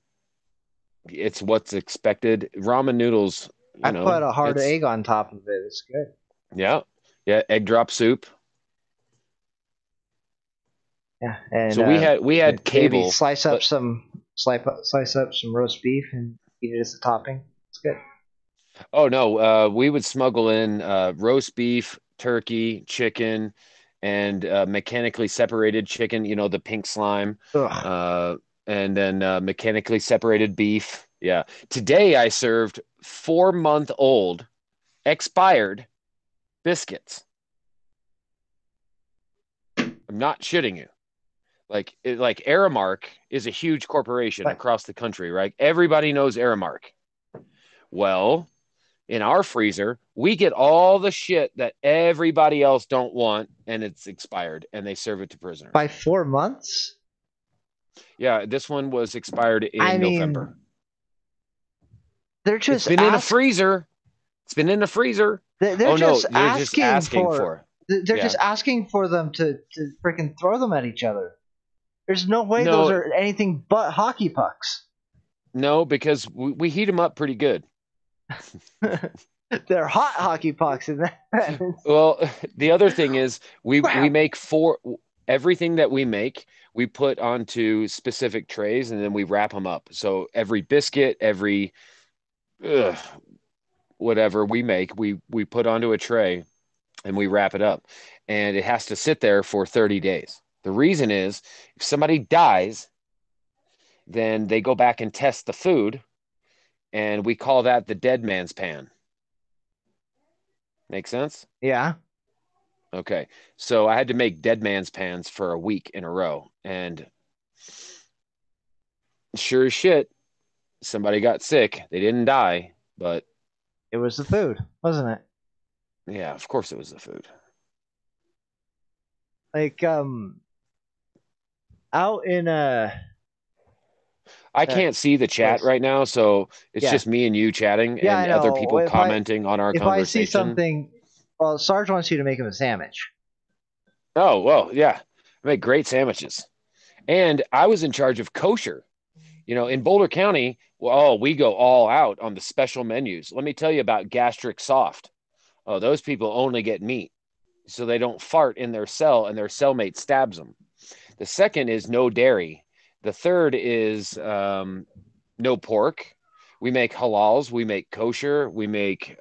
it's what's expected. Ramen noodles, I put a hard it's egg on top of it. It's good. yeah, yeah, egg drop soup. Yeah, and So we had maybe cable, but slice up some roast beef and eat it as a topping. It's good. oh no, we would smuggle in roast beef, turkey, chicken, and mechanically separated chicken, the pink slime, Ugh. uh, and then mechanically separated beef. Yeah. Today I served 4-month-old expired biscuits. I'm not shitting you. Like Aramark is a huge corporation But across the country, right? Everybody knows Aramark. Well, in our freezer, we get all the shit that everybody else don't want, and it's expired, and they serve it to prisoners. by 4 months, Yeah, this one was expired I in mean, November. they're It's just been in a ask freezer. It's been in the freezer. they're Oh no, just they're just asking asking for for. they're just Yeah. asking for them to freaking throw them at each other. There's no way those No, are anything but hockey pucks. no, because we heat them up pretty good. They're hot hockey pucks, and that Well, the other thing is we crap. make everything that we make, we put onto specific trays and then we wrap them up. So every biscuit, every ugh, whatever we make, we put onto a tray and we wrap it up. And it has to sit there for 30 days. The reason is if somebody dies, then they go back and test the food, and we call that the dead man's pan. Make sense? Yeah, Okay. So I had to make dead man's pans for a week in a row. And sure as shit, somebody got sick. They didn't die, but it was the food, wasn't it? yeah, of course it was the food. Like out in I uh can't see the chat place. right now, so it's Yeah, just me and you chatting yeah, I and other know. people commenting on our If I see conversation. something, well, Sarge wants you to make him a sandwich. Oh, well, yeah. I make great sandwiches. And I was in charge of kosher. In Boulder County, well, we go all out on the special menus. Let me tell you about gastric soft. Oh, those people only get meat, so they don't fart in their cell and their cellmate stabs them. The second is no dairy. The third is no pork. We make halals. We make kosher. We make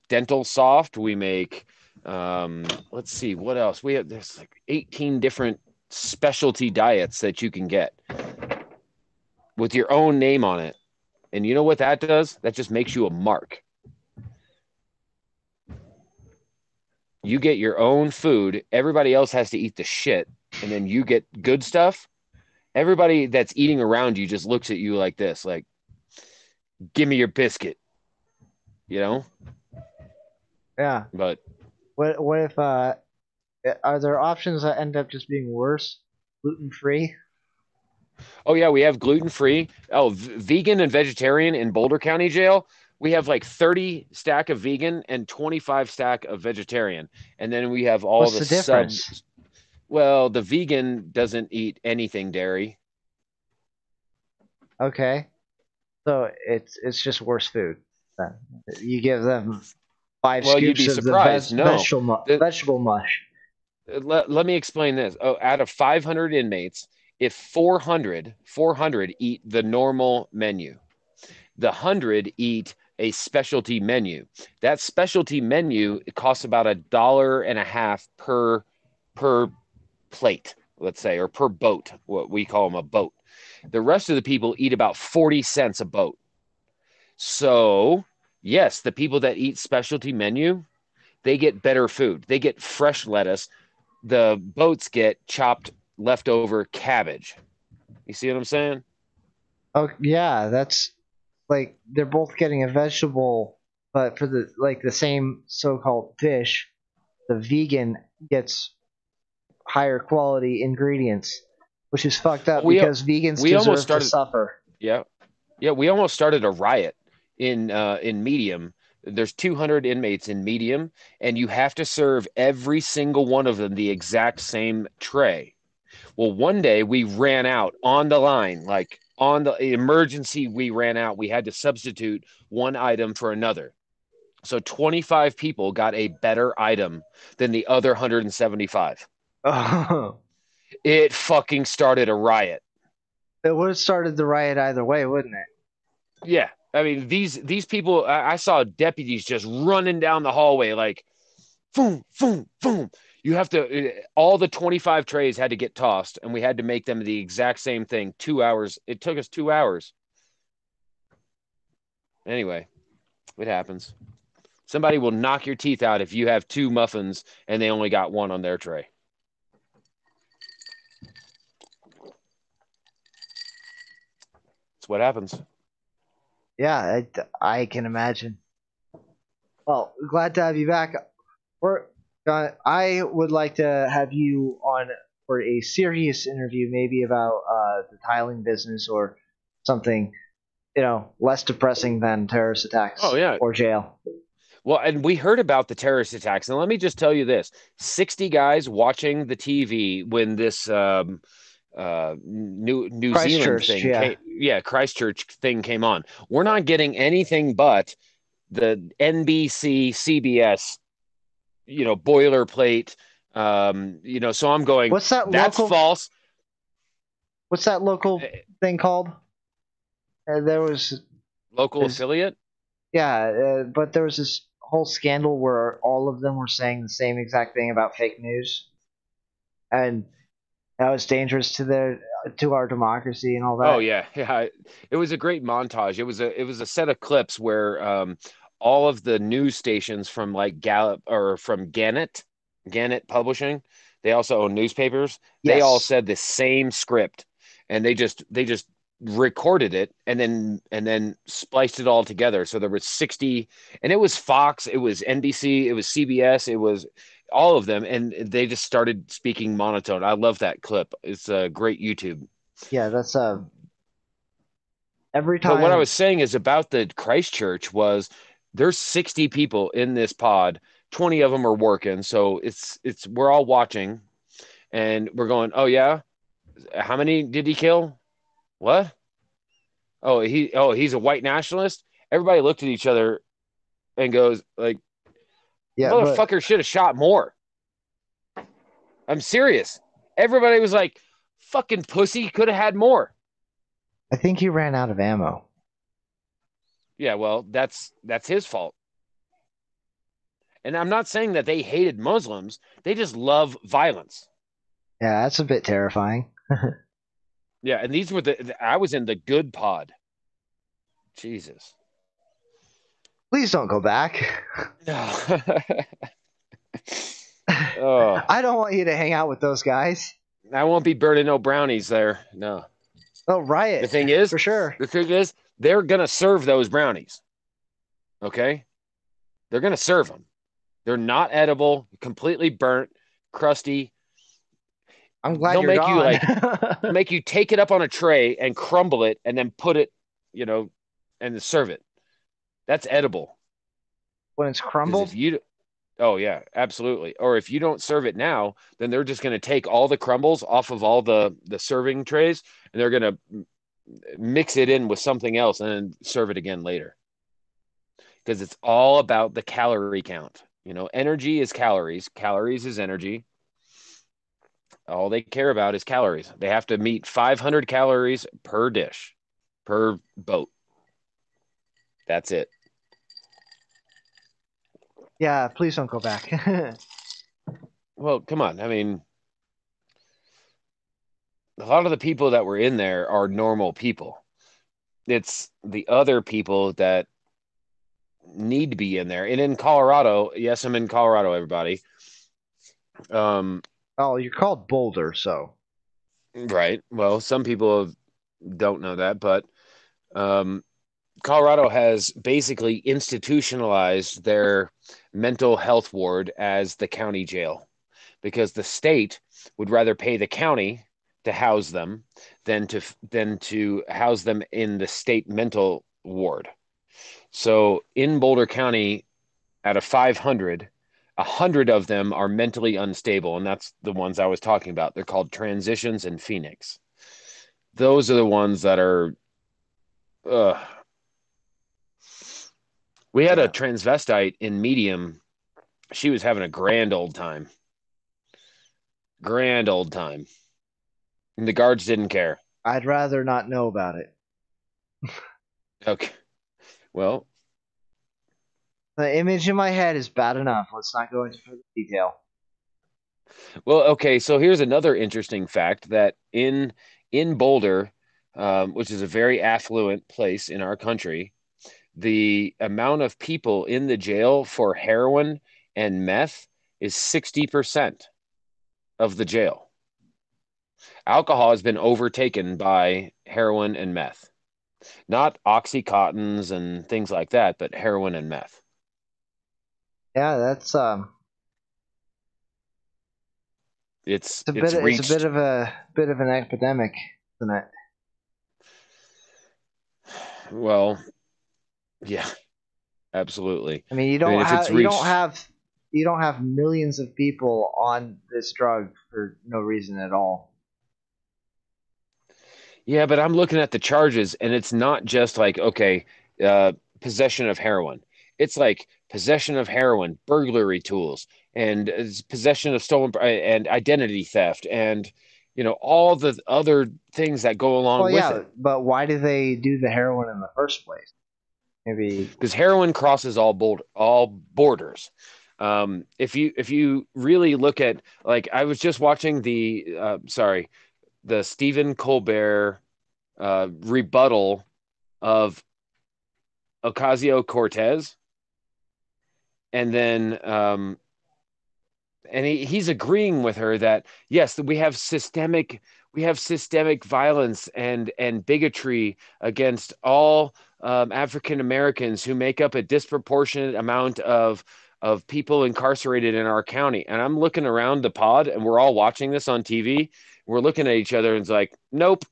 dental soft. We make, let's see, what else? There's like 18 different specialty diets that you can get with your own name on it. And you know what that does? That just makes you a mark. You get your own food. Everybody else has to eat the shit, and then you get good stuff. Everybody that's eating around you just looks at you like this, like, give me your biscuit. you know. Yeah. But What if are there options that end up just being worse? Gluten free? oh yeah, we have gluten free. Oh, vegan and vegetarian in Boulder County Jail. We have like 30 stack of vegan and 25 stack of vegetarian, and then we have all What's the the sub. difference? Well, the vegan doesn't eat anything dairy. Okay. So it's just worse food. Then. You give them five Well, you'd scoops be of the surprised. No, the, vegetable mush. let me explain this. Oh, out of 500 inmates, if 400 eat the normal menu, the 100 eat a specialty menu. That specialty menu costs about $1.50 per plate, let's say, or per boat, what we call them a boat. The rest of the people eat about 40 cents a boat. So, yes, the people that eat specialty menu, they get better food. They get fresh lettuce. The boats get chopped leftover cabbage. You see what I'm saying? Oh yeah, that's like they're both getting a vegetable, but for the same so-called fish, the vegan gets higher quality ingredients, which is fucked up We because vegans we almost deserve to started. suffer. Yeah, yeah. We almost started a riot in medium. There's 200 inmates in medium, and you have to serve every single one of them the exact same tray. Well, one day we ran out on the line, like on the emergency, we ran out. We had to substitute one item for another. So 25 people got a better item than the other 175. Oh, It fucking started a riot. it would have started the riot either way, wouldn't it? Yeah. I mean, these people, I saw deputies just running down the hallway like, boom, boom, boom. You have to, all the 25 trays had to get tossed, and we had to make them the exact same thing. 2 hours. It took us 2 hours. Anyway, it happens. Somebody will knock your teeth out if you have two muffins and they only got one on their tray. That's what happens. Yeah, I can imagine. Well, glad to have you back. Or I would like to have you on for a serious interview, maybe about the tiling business or something, less depressing than terrorist Oh, attacks yeah. or jail. Well, and we heard about the terrorist attacks. And let me just tell you this 60 guys watching the TV when this New Zealand Christchurch, thing yeah. came, yeah, Christchurch thing came on. We're not getting anything but the NBC, CBS, boilerplate. So I'm going, What's that that's local? false. What's that local thing called? There was Local this, affiliate. yeah, but there was this whole scandal where all of them were saying the same exact thing about fake news, and that was dangerous to our democracy and all Oh that. yeah, yeah. It was a great montage. It was a set of clips where all of the news stations from like Gallup or from Gannett Publishing, they also own newspapers. They all Yes, said the same script, and they just recorded it and then spliced it all together. So there was 60, and it was Fox, it was NBC, it was CBS, it was all of them, and they just started speaking monotone. I love that clip. It's a great YouTube. yeah, that's every But what I time. was saying is about the Christchurch was there's 60 people in this pod. 20 of them are working, so it's we're all watching and we're going, "Oh yeah, how many did he kill? What? Oh, he's a white nationalist." Everybody looked at each other and goes like, Yeah, but "Motherfucker should have shot more." I'm serious. Everybody was like, "Fucking pussy could have had more." I think he ran out of ammo. Yeah, well, that's his fault. And I'm not saying that they hated Muslims. They just love violence. Yeah, that's a bit terrifying. Yeah, and these were I was in the good pod. Jesus. Please don't go back. Oh, I don't want you to hang out with those guys. I won't be burning no brownies there. No. Oh, The riot thing is, for sure. the thing is, they're gonna serve those brownies. Okay? They're going to serve them. They're not edible, completely burnt, crusty. I'm glad They'll you're make you gone. like make you take it up on a tray and crumble it and then put it, you know, and serve it. That's edible. When it's Because if crumbled? you, oh yeah, absolutely. Or if you don't serve it now, then they're just going to take all the crumbles off of all the serving trays and they're going to mix it in with something else and then serve it again later. Because it's all about the calorie count. Energy is calories. Calories is energy. All they care about is calories. They have to meet 500 calories per dish, per boat. That's it. Yeah, please don't go back. Well, come on. I mean, a lot of the people that were in there are normal people. It's the other people that need to be in there. And in Colorado, yes, I'm in Colorado, everybody. Um, Oh, you're called Boulder, so. right. Well, some people don't know that, but um, Colorado has basically institutionalized their mental health ward as the county jail because the state would rather pay the county to house them than to house them in the state mental ward. So in Boulder County, out of 500, 100 of them are mentally unstable, and that's the ones I was talking about. They're called transitions in Phoenix. Those are the ones that are. Uh, we had a Yeah. transvestite in Medium. She was having a grand old time. Grand old time. And the guards didn't care. I'd rather not know about it. Okay. Well, The image in my head is bad enough. Let's not go into further detail. okay. So here's another interesting fact that in Boulder, which is a very affluent place in our country, the amount of people in the jail for heroin and meth is 60% of the jail. Alcohol has been overtaken by heroin and meth. Not Oxycontins and things like that, but heroin and meth. Yeah, that's It's it's a bit reached. of a bit of an epidemic, isn't it? Well, yeah, absolutely. I mean, I mean, if it's reached, you don't have millions of people on this drug for no reason at all. yeah, but I'm looking at the charges, and it's not just like, okay, uh, possession of heroin. It's like possession of heroin, burglary tools, and possession of stolen and identity theft, and all the other things that go along Well, with yeah, it. but why do they do the heroin in the first place? Maybe. Because heroin crosses all borders. If you really look at, like, I was just watching the Stephen Colbert rebuttal of Ocasio-Cortez, and then he's agreeing with her that yes, we have systemic violence and bigotry against all African Americans who make up a disproportionate amount of people incarcerated in our county. And I'm looking around the pod, and we're all watching this on TV. We're looking at each other, and it's like, nope.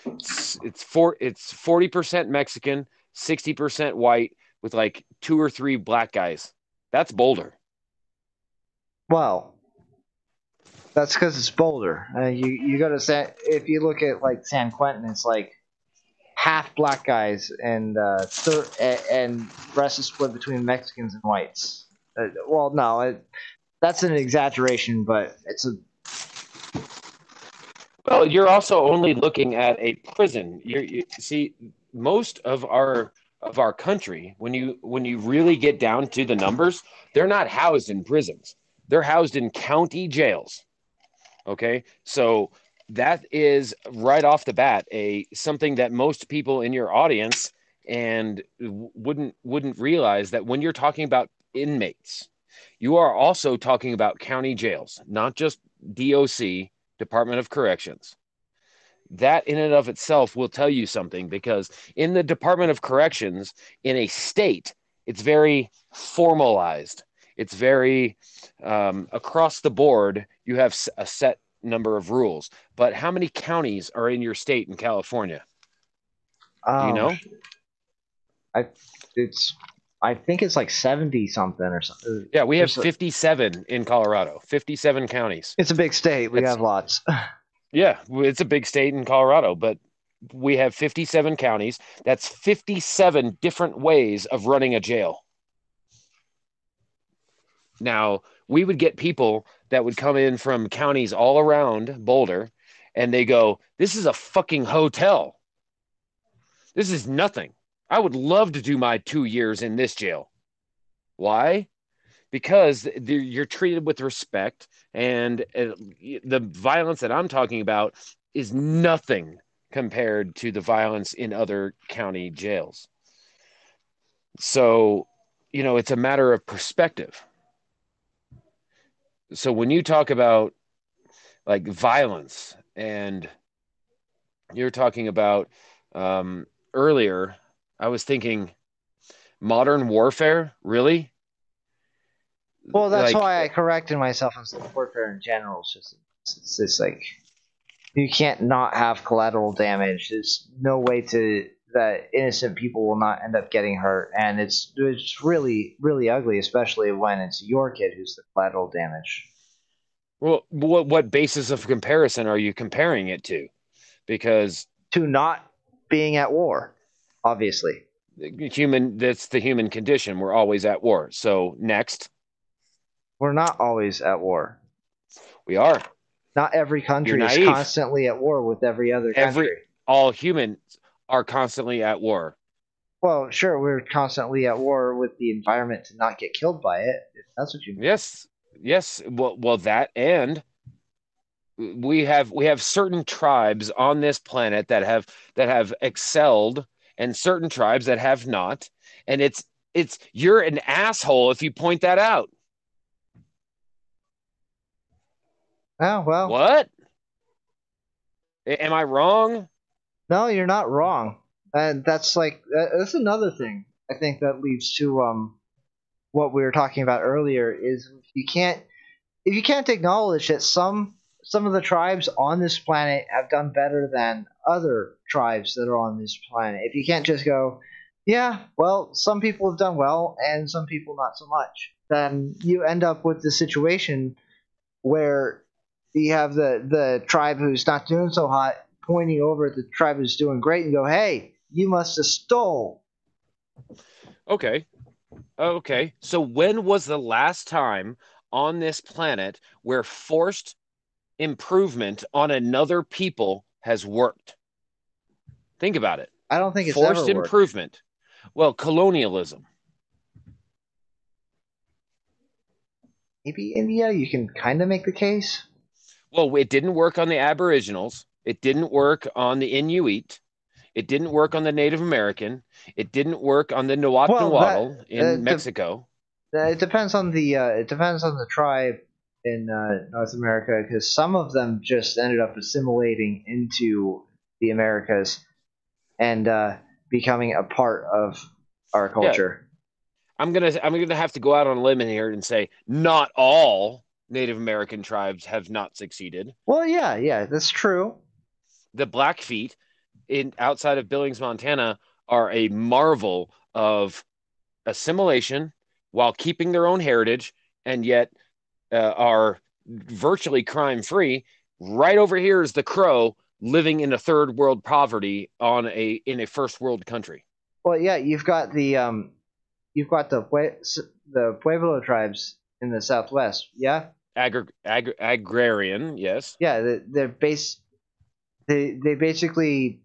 It's 40% Mexican, 60% white, with like two or three black guys. That's Boulder. Well, that's because it's Boulder. You go to if you look at like San Quentin, it's like half black guys and and rest is split between Mexicans and whites. Well, no, that's an exaggeration, but it's a. Well, you're also only looking at a prison. You see, most of our country, when you really get down to the numbers, they're not housed in prisons. They're housed in county jails. Okay, so that is right off the bat a something that most people in your audience and wouldn't realize, that when you're talking about inmates, you are also talking about county jails, not just DOC, Department of Corrections. That in and of itself will tell you something, because in the Department of Corrections in a state, It's very formalized. It's very across the board. You have a set number of rules. But how many counties are in your state in California? Do you Oh, know? I it's I think it's like 70 something or something. Yeah, we have 57 in Colorado, 57 counties. It's a big state. We That's have lots. Yeah, it's a big state in Colorado, but we have 57 counties. That's 57 different ways of running a jail. Now, we would get people that would come in from counties all around Boulder and they go, "This is a fucking hotel. This is nothing. I would love to do my 2 years in this jail." Why? Because you're treated with respect, and the violence that I'm talking about is nothing compared to the violence in other county jails. So, it's a matter of perspective. So when you talk about like violence, and you're talking about earlier, I was thinking modern warfare, really? Well, that's Like, why I corrected myself and said warfare in general. It's just like you can't not have collateral damage. There's no way to that innocent people will not end up getting hurt, and it's really really ugly, especially when it's your kid who's the collateral damage. well, what basis of comparison are you comparing it to? Because To not being at war, obviously. that's the human condition. We're always at war. So next, We're not always at war. we are. Not every You're country is naive. constantly at war with every other Every country. All humans are constantly at war. Well, sure, we're constantly at war with the environment to not get killed by it, if that's what you mean. Yes, yes. Well, that, and we have certain tribes on this planet that have excelled, and certain tribes that have not. And it's you're an asshole if you point that out. Oh, well, What? Am I wrong? no, you're not wrong. And that's another thing I think that leads to what we were talking about earlier is if you can't acknowledge that some of the tribes on this planet have done better than other tribes that are on this planet. If you can't just go, yeah, well, some people have done well and some people not so much, then you end up with the situation where you have the tribe who's not doing so hot pointing over at the tribe who's doing great and go, hey, you must have stole. Okay. Okay. So when was the last time on this planet where forced improvement on another people has worked? Think about it. I don't think it's ever Forced worked. improvement. Well, colonialism. Maybe India, you can kind of make the case. Well, it didn't work on the Aboriginals. It didn't work on the Inuit. It didn't work on the Native American. It didn't work on the Well, Nahuatl in Mexico. it depends on the tribe in North America because some of them just ended up assimilating into the Americas and becoming a part of our Yeah, culture. I'm gonna have to go out on a limb in here and say not all Native American tribes have not succeeded. Well, yeah, yeah, that's true. The Blackfeet in outside of Billings, Montana, are a marvel of assimilation while keeping their own heritage, and yet are virtually crime free. Right over here is the Crow living in a third world poverty in a first world country. Well, yeah, you've got the Pueblo tribes in the Southwest. Yeah, Agrarian, yes. yeah, they basically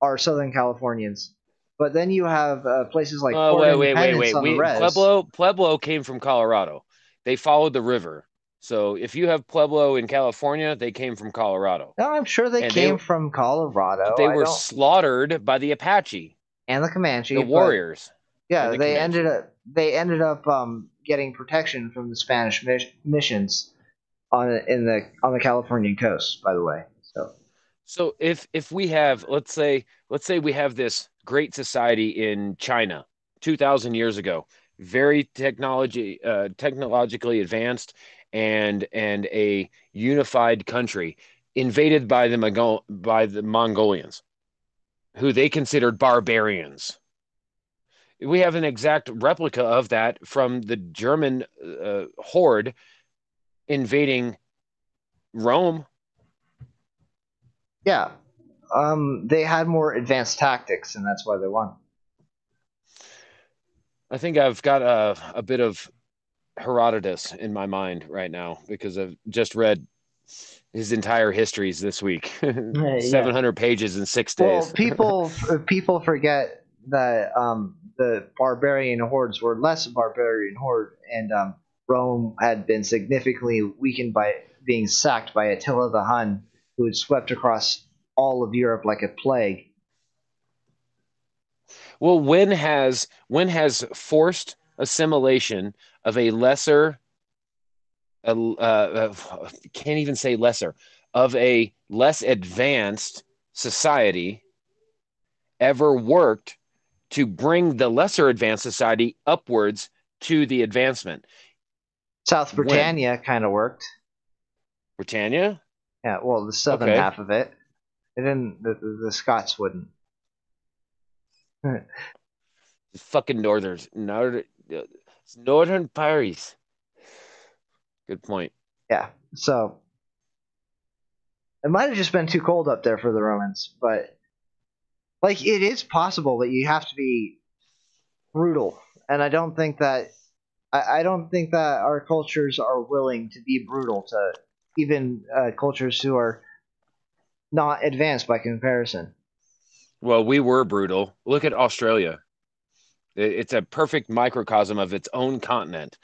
are Southern Californians. But then you have places like Oh, Fort wait. Independence on the We res. Pueblo came from Colorado. They followed the river. So if you have Pueblo in California, they came from Colorado, Now I'm sure they and they came from but Colorado. they I were don't, slaughtered by the Apache, and the the Comanche, but warriors, and yeah, the Comanche. they ended up getting protection from the Spanish missions on the Californian coast. By the way, so So if we have, let's say we have this great society in China, 2,000 years ago, very technologically advanced, and a unified country invaded by the Mongolians, who they considered barbarians. We have an exact replica of that from the German horde invading Rome. Yeah. They had more advanced tactics, and that's why they won. I think I've got a bit of Herodotus in my mind right now because I've just read his entire histories this week. Yeah. 700 pages in 6 days. Well, people forget that the barbarian hordes were less barbarian horde, and Rome had been significantly weakened by being sacked by Attila the Hun, who had swept across all of Europe like a plague. Well, when has forced assimilation of a lesser, can't even say lesser, of a less advanced society ever worked to bring the lesser advanced society upwards to the advancement? South When? Britannia kind of worked. Britannia? Yeah, well, the southern Okay. half of it. It didn't. The Scots wouldn't. Fucking northern Paris. Good point. Yeah. So it might have just been too cold up there for the Romans, but like it is possible that you have to be brutal, and I don't think that our cultures are willing to be brutal to even cultures who are not advanced by comparison. Well, we were brutal. Look at Australia. It's a perfect microcosm of its own continent,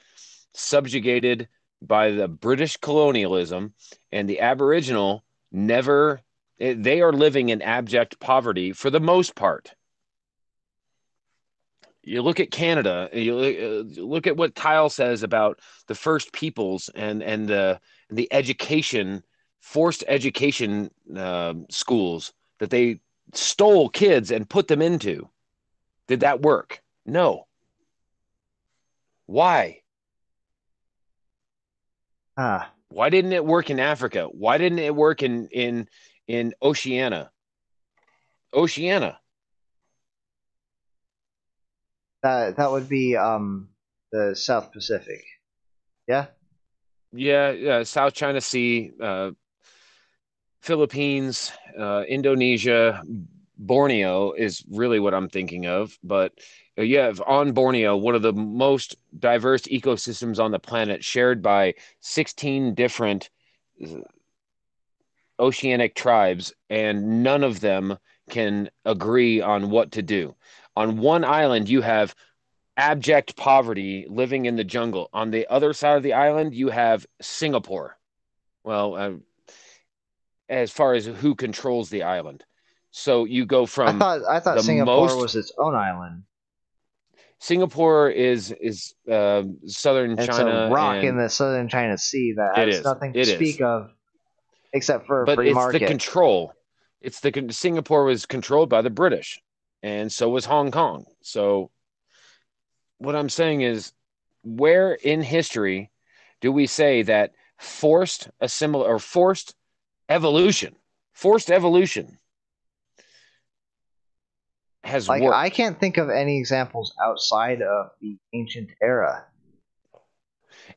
subjugated by the British colonialism, and the Aboriginal never, they are living in abject poverty for the most part. You look at Canada, look at what Kyle says about the First Peoples and the education, forced education schools that they stole kids and put them into. Did that work? No. Why? Ah, Why didn't it work in Africa? Why didn't it work in Oceania? Oceania. that would be the South Pacific. Yeah. Yeah, yeah, South China Sea, Philippines, Indonesia, Borneo is really what I'm thinking of. But you have on Borneo one of the most diverse ecosystems on the planet, shared by 16 different oceanic tribes, and none of them can agree on what to do. On one island, you have abject poverty living in the jungle. On the other side of the island, you have Singapore. Well, as far as who controls the island. So you go from I thought the Singapore most. was its own island. Singapore is southern It's a China, rock in and the southern China Sea that it has is, nothing to it is. speak of except for a But free it's the market. control. Singapore was controlled by the British, and so was Hong Kong. So what I'm saying is, where in history do we say that evolution, forced evolution has Like I worked? can't think of any examples outside of the ancient era.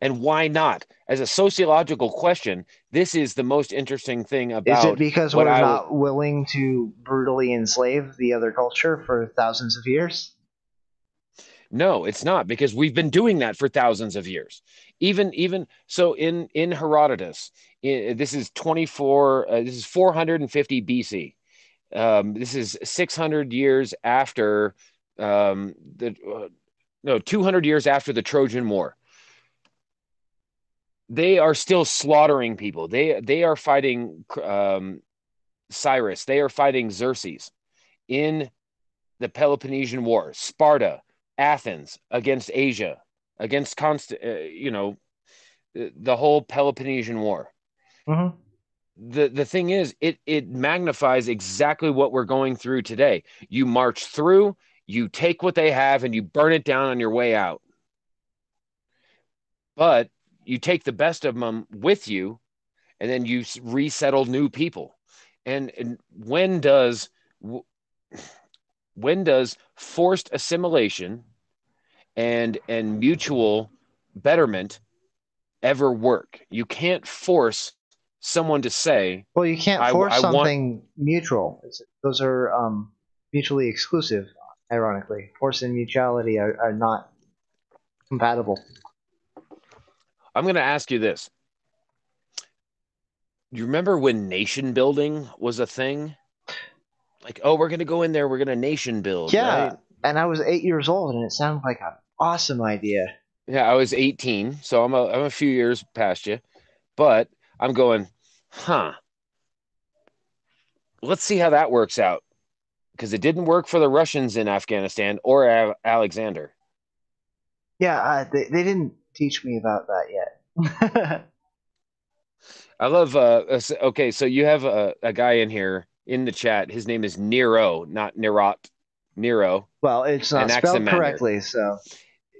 And why not? As a sociological question, this is the most interesting thing Is it about because what we're I would. not willing to brutally enslave the other culture for thousands of years? No, it's not, because we've been doing that for thousands of years. Even so, in Herodotus, this is 24. This is 450 BC. This is 600 years after the no 200 years after the Trojan War. They are still slaughtering people. They are fighting Cyrus. They are fighting Xerxes in the Peloponnesian War. Sparta, Athens against Asia, against the whole Peloponnesian War. Mm-hmm. The thing is, it magnifies exactly what we're going through today. You march through, You take what they have and you burn it down on your way out. But you take the best of them with you, and then you resettle new people. And when does forced assimilation and mutual betterment ever work? You can't force someone to say, Well, you can't force I want. something mutual. Those are mutually exclusive. Ironically, force and mutuality are not compatible. I'm going to ask you this. You remember when nation building was a thing? Like, oh, we're going to go in there, we're going to nation build, Yeah, right? and I was 8 years old, and it sounded like an awesome idea. Yeah, I was 18, so I'm a few years past you, but I'm going, huh, let's see how that works out. Because it didn't work for the Russians in Afghanistan or Alexander. Yeah, they didn't teach me about that yet. I love, okay, so you have a guy in here in the chat. His name is Nero, not Nerot, Nero, Well, it's not spelled Anaximander. correctly, so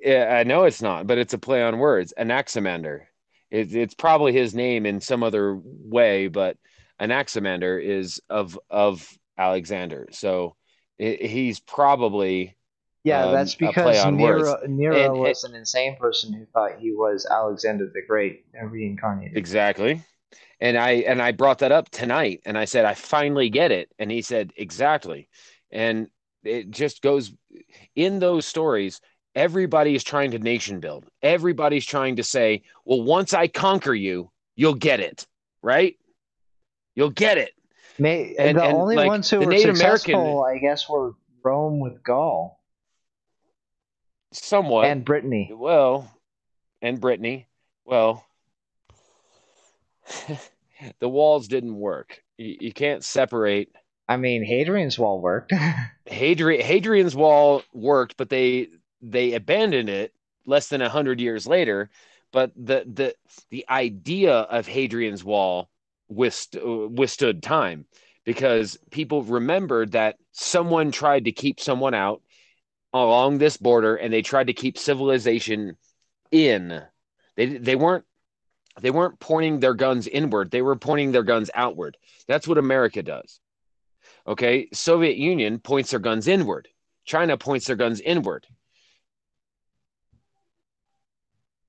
Yeah, I know it's not, but it's a play on words. Anaximander. It's probably his name in some other way, but Anaximander is of Alexander. So he's probably yeah, that's a play because on words. Nero And was an insane person who thought he was Alexander the Great reincarnated. exactly. And I brought that up tonight, and I said I finally get it, and he said exactly. And it just goes in those stories. Everybody is trying to nation build. Everybody's trying to say, well, once I conquer you, you'll get it, right? You'll get it. The And only like ones who the were Native American, successful, I guess, were Rome with Gaul somewhat, and Brittany. well, and Brittany, well, the walls didn't work. You can't separate. I mean, Hadrian's Wall worked. Hadrian's Wall worked, but they abandoned it less than 100 years later. But the idea of Hadrian's Wall withstood time because people remembered that someone tried to keep someone out along this border, and they tried to keep civilization in. They weren't pointing their guns inward; they were pointing their guns outward. That's what America does. Okay, Soviet Union points their guns inward. China points their guns inward.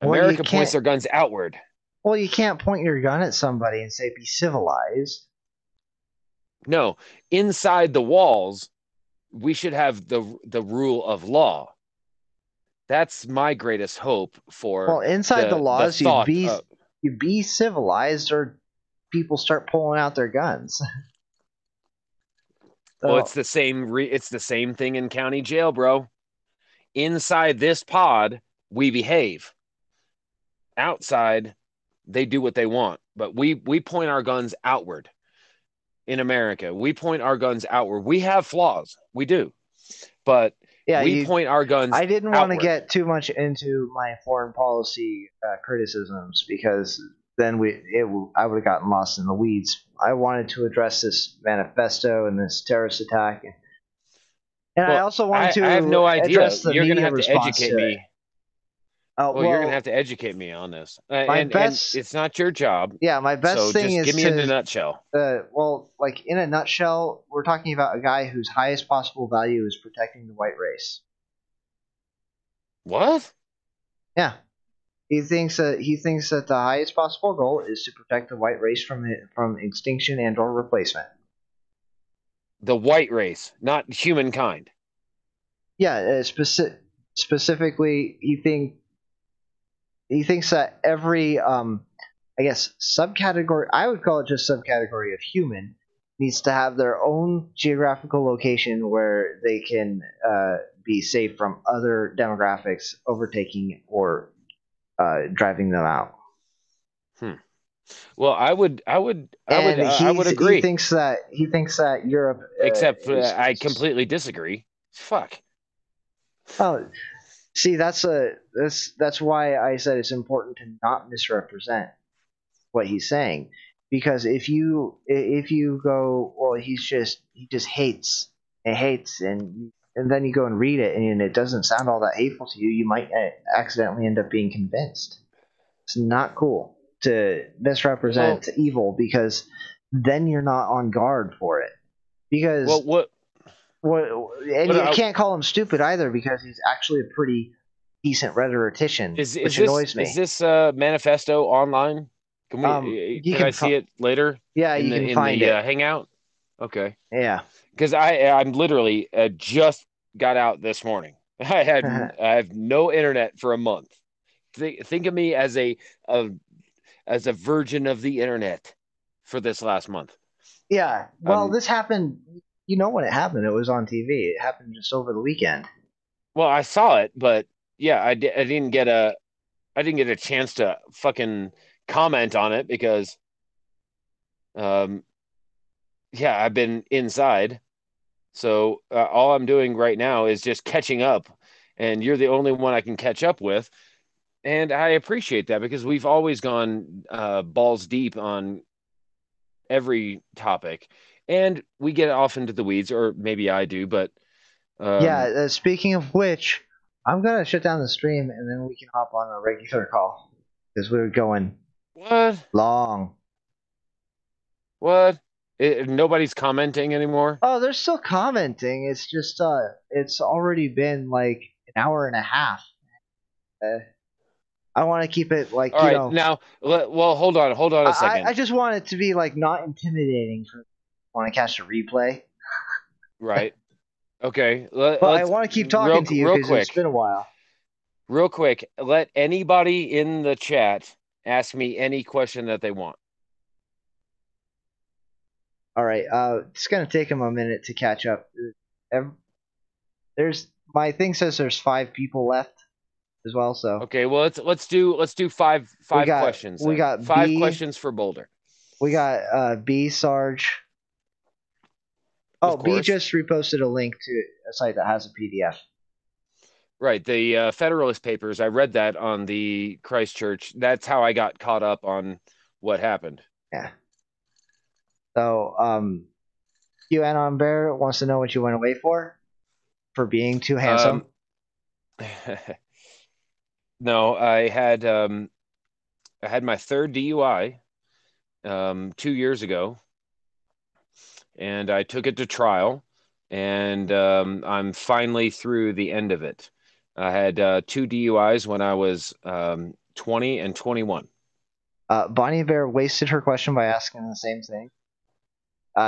well, you America points can't. their guns outward. Well, you can't point your gun at somebody and say, "Be civilized." No, inside the walls, we should have the rule of law. That's my greatest hope for Well, inside the the laws, thought of. you be civilized, or people start pulling out their guns. Well, So, it's the same thing in county jail, bro. Inside this pod, we behave. Outside, they do what they want. But we point our guns outward. In America, we point our guns outward. We have flaws, we do, but yeah, we point our guns I didn't want to outward. get too much into my foreign policy criticisms because then I would have gotten lost in the weeds. I wanted to address this manifesto and this terrorist attack, and I Well, also wanted I have to no idea. address the You're gonna media have to response educate to it. me. Well, you're gonna have to educate me on this, My and best, it's not your job. yeah, my best So thing just give is me in a to, nutshell. well, like in a nutshell, we're talking about a guy whose highest possible value is protecting the white race. What? Yeah, he thinks that the highest possible goal is to protect the white race from extinction and or replacement. The white race, not humankind. Yeah, specifically, he thinks that every I guess subcategory, I would call it just subcategory of human, needs to have their own geographical location where they can be safe from other demographics overtaking or driving them out. Hmm. Well, And I would he agree. thinks that Europe Except I is completely disagree. Fuck. oh, see, that's why I said it's important to not misrepresent what he's saying, because if you go, well, he just hates and hates, and and then you go and read it, and it doesn't sound all that hateful to you, you might accidentally end up being convinced. It's not cool to Well, misrepresent evil, because then you're not on guard for it. Because what and what you I, can't call him stupid either, because he's actually a pretty decent rhetorician, is which this annoys is me. this manifesto online? You Can can I see it later yeah, in you the can find it. hangout? Okay. Yeah. Because I'm literally just got out this morning. I have no internet for a month. Think of me a as a virgin of the internet for this last month. Yeah. Well, Um, this happened. You know when it happened? It was on TV. It happened just over the weekend. well, I saw it, but yeah, I didn't get a chance to fucking comment on it because um yeah, I've been inside. So all I'm doing right now is just catching up, and you're the only one I can catch up with. And I appreciate that because we've always gone balls deep on every topic, and we get off into the weeds, or maybe I do. But Yeah. um, Speaking of which, I'm gonna shut down the stream, and then we can hop on a regular call, because we're going what? long. What? Nobody's commenting anymore. Oh, they're still commenting. It's just it's already been like an hour and a half. Uh, I want to keep it like All right, now, well, hold on a I second. just want it to be like not intimidating for when I catch a replay. Right? Okay. But I Let's want to keep talking to you because it's been a while. real quick. Let anybody in the chat ask me any question that they want. All right, it's gonna take him a minute to catch up. There's my thing says there's 5 people left as well, so Okay, well let's do five questions we then. got Five B, questions for Boulder. we got B Sarge. Oh, Of B course. just reposted a link to a site that has a PDF. Right, the Federalist Papers. I read that on the Christchurch. That's how I got caught up on what happened. Yeah. So QAnon Bear wants to know what you went away for being too handsome. Um, no, I had my third DUI 2 years ago, and I took it to trial, and I'm finally through the end of it. I had two DUIs when I was 20 and 21. Bonnie Bear wasted her question by asking the same thing.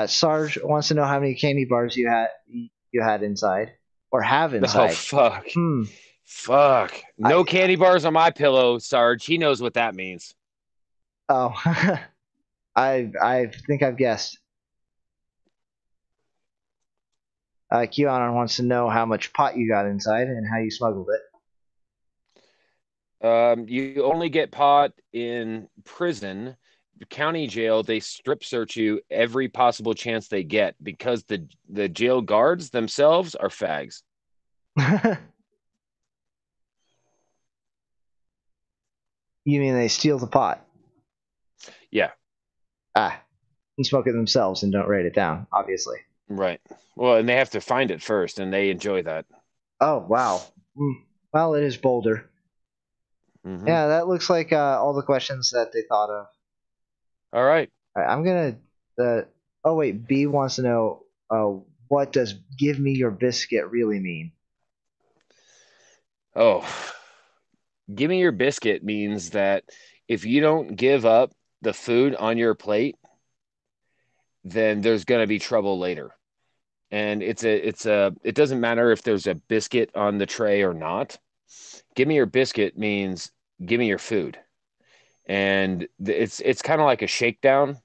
Sarge wants to know how many candy bars you had inside or have Oh, inside. fuck. Hmm. Fuck. No I candy bars on my pillow, Sarge. He knows what that means. oh I think I've guessed. QAnon wants to know how much pot you got inside and how you smuggled it. You only get pot in prison, county jail. They strip search you every possible chance they get because the jail guards themselves are fags. You mean they steal the pot? Yeah, And smoke it themselves and don't write it down, obviously. right. Well, and they have to find it first, and they enjoy that. Oh, wow. Well, it is Boulder. Mm-hmm. Yeah, that looks like all the questions that they thought of. All right. All right, I'm gonna. Oh wait, B wants to know what does "give me your biscuit" really mean? Oh, give me your biscuit means that if you don't give up the food on your plate, then there's going to be trouble later. And it doesn't matter if there's a biscuit on the tray or not. Give me your biscuit means give me your food. And it's kind of like a shakedown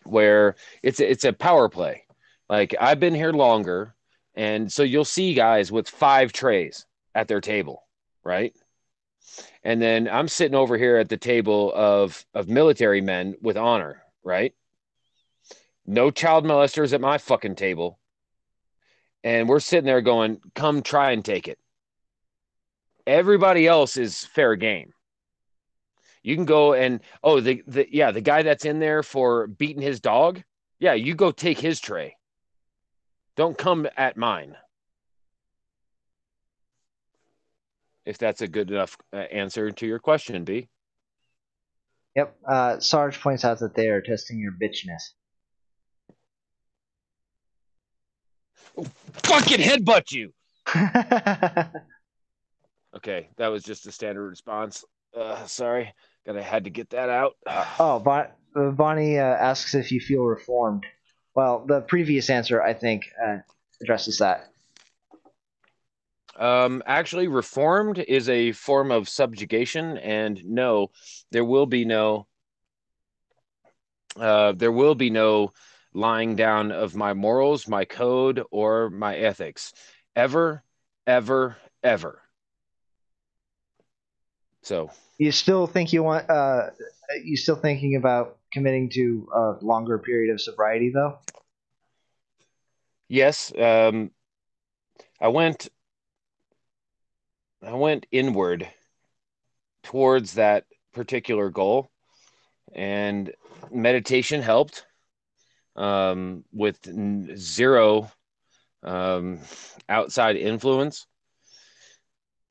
where it's a power play. Like I've been here longer, and so you'll see guys with 5 trays at their table, right? And then I'm sitting over here at the table of military men with honor, right? No child molesters at my fucking table. And we're sitting there going, come try and take it. Everybody else is fair game. You can go and the guy that's in there for beating his dog, yeah, you go take his tray. Don't come at mine. if that's a good enough answer to your question, B. Yep. Sarge points out that they are testing your bitchness. Fucking headbutt you. Okay, that was just a standard response. Sorry, had to get that out. Bonnie asks if you feel reformed. Well, the previous answer, I think, addresses that. Actually, reformed is a form of subjugation, and no, there will be no lying down of my morals, my code, or my ethics. Ever, ever, ever. So You still think you want? You still thinking about committing to a longer period of sobriety, though? yes, I went inward towards that particular goal, and meditation helped with zero outside influence.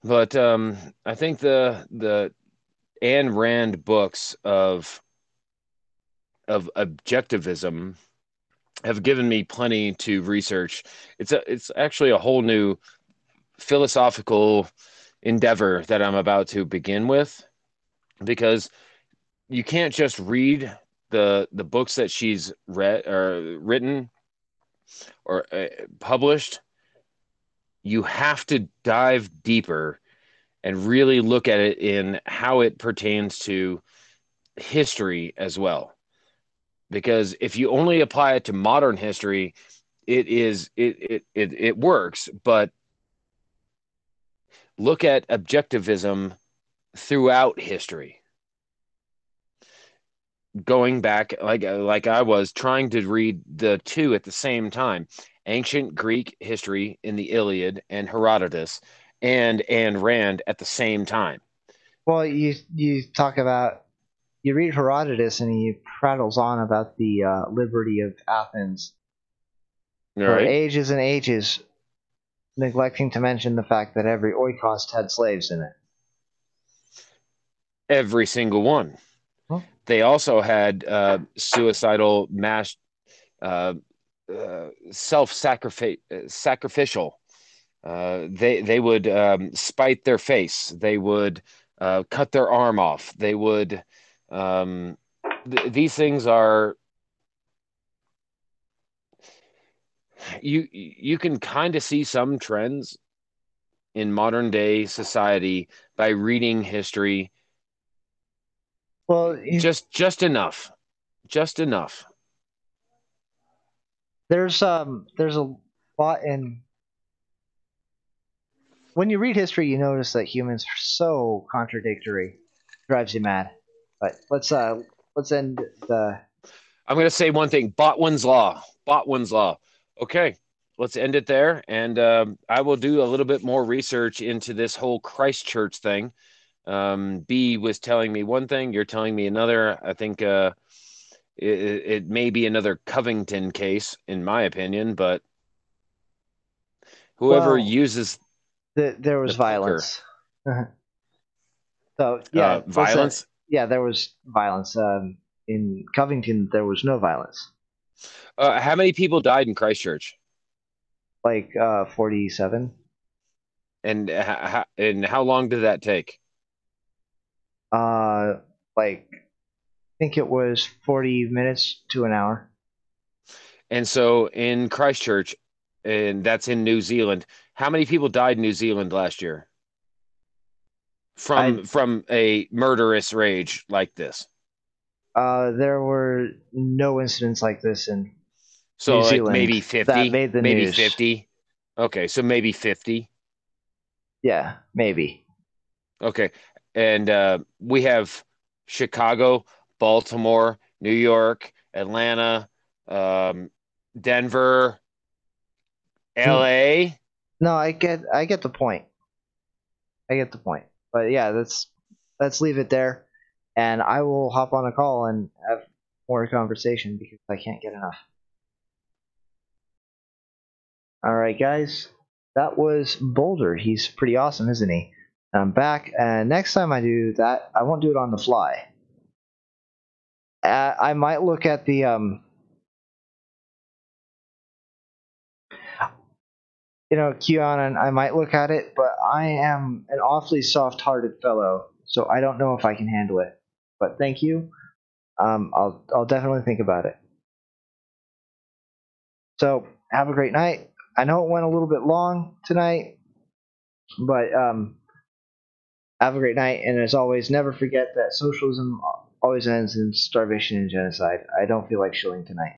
But I think the Ayn Rand books of objectivism have given me plenty to research. It's actually a whole new philosophical endeavor that I'm about to begin with, because you can't just read the books that she's read or written or published. You have to dive deeper and really look at it in how it pertains to history as well. Because if you only apply it to modern history, it works, but look at objectivism throughout history, going back like I was trying to read the two at the same time: ancient Greek history in the Iliad and Herodotus, and Ayn Rand at the same time. Well, you talk about, you read Herodotus and he prattles on about the liberty of Athens All for right, ages and ages, neglecting to mention the fact that every oikos had slaves in it. every single one. Huh? They also had suicidal mass sacrificial. They would spite their face. They would cut their arm off. They would. These things are, you can kind of see some trends in modern day society by reading history. Well, Just enough, just enough. there's a lot in, when you read history, you notice that humans are so contradictory. Drives you mad. But let's end the. I'm going to say one thing: Botwin's law. Botwin's law. Okay, let's end it there, and I will do a little bit more research into this whole Christchurch thing. B was telling me one thing, you're telling me another. I think it may be another Covington case, in my opinion, but whoever Well, uses there was the poker violence. So yeah, violence. yeah, there was violence. In Covington, there was no violence. How many people died in Christchurch, Like 47. and how long did that take? Like I think it was 40 minutes to an hour. And so in Christchurch, and that's in New Zealand, how many people died in New Zealand last year I from a murderous rage like this? There were no incidents like this in So New like Zealand maybe that 50, made the maybe news. 50. Okay, so maybe 50. Yeah, maybe. Okay. And we have Chicago, Baltimore, New York, Atlanta, um, Denver, Mm, LA. No, I get the point. I get the point. But yeah, let's leave it there, and I will hop on a call and have more conversation because I can't get enough. All right, guys, that was Boulder. He's pretty awesome, isn't he? I'm back, and next time I do that, I won't do it on the fly. I might look at the QAnon. I might look at it, but I am an awfully soft-hearted fellow, so I don't know if I can handle it. But thank you. I'll definitely think about it. So have a great night. I know it went a little bit long tonight, but have a great night. And as always, never forget that socialism always ends in starvation and genocide. I don't feel like shilling tonight.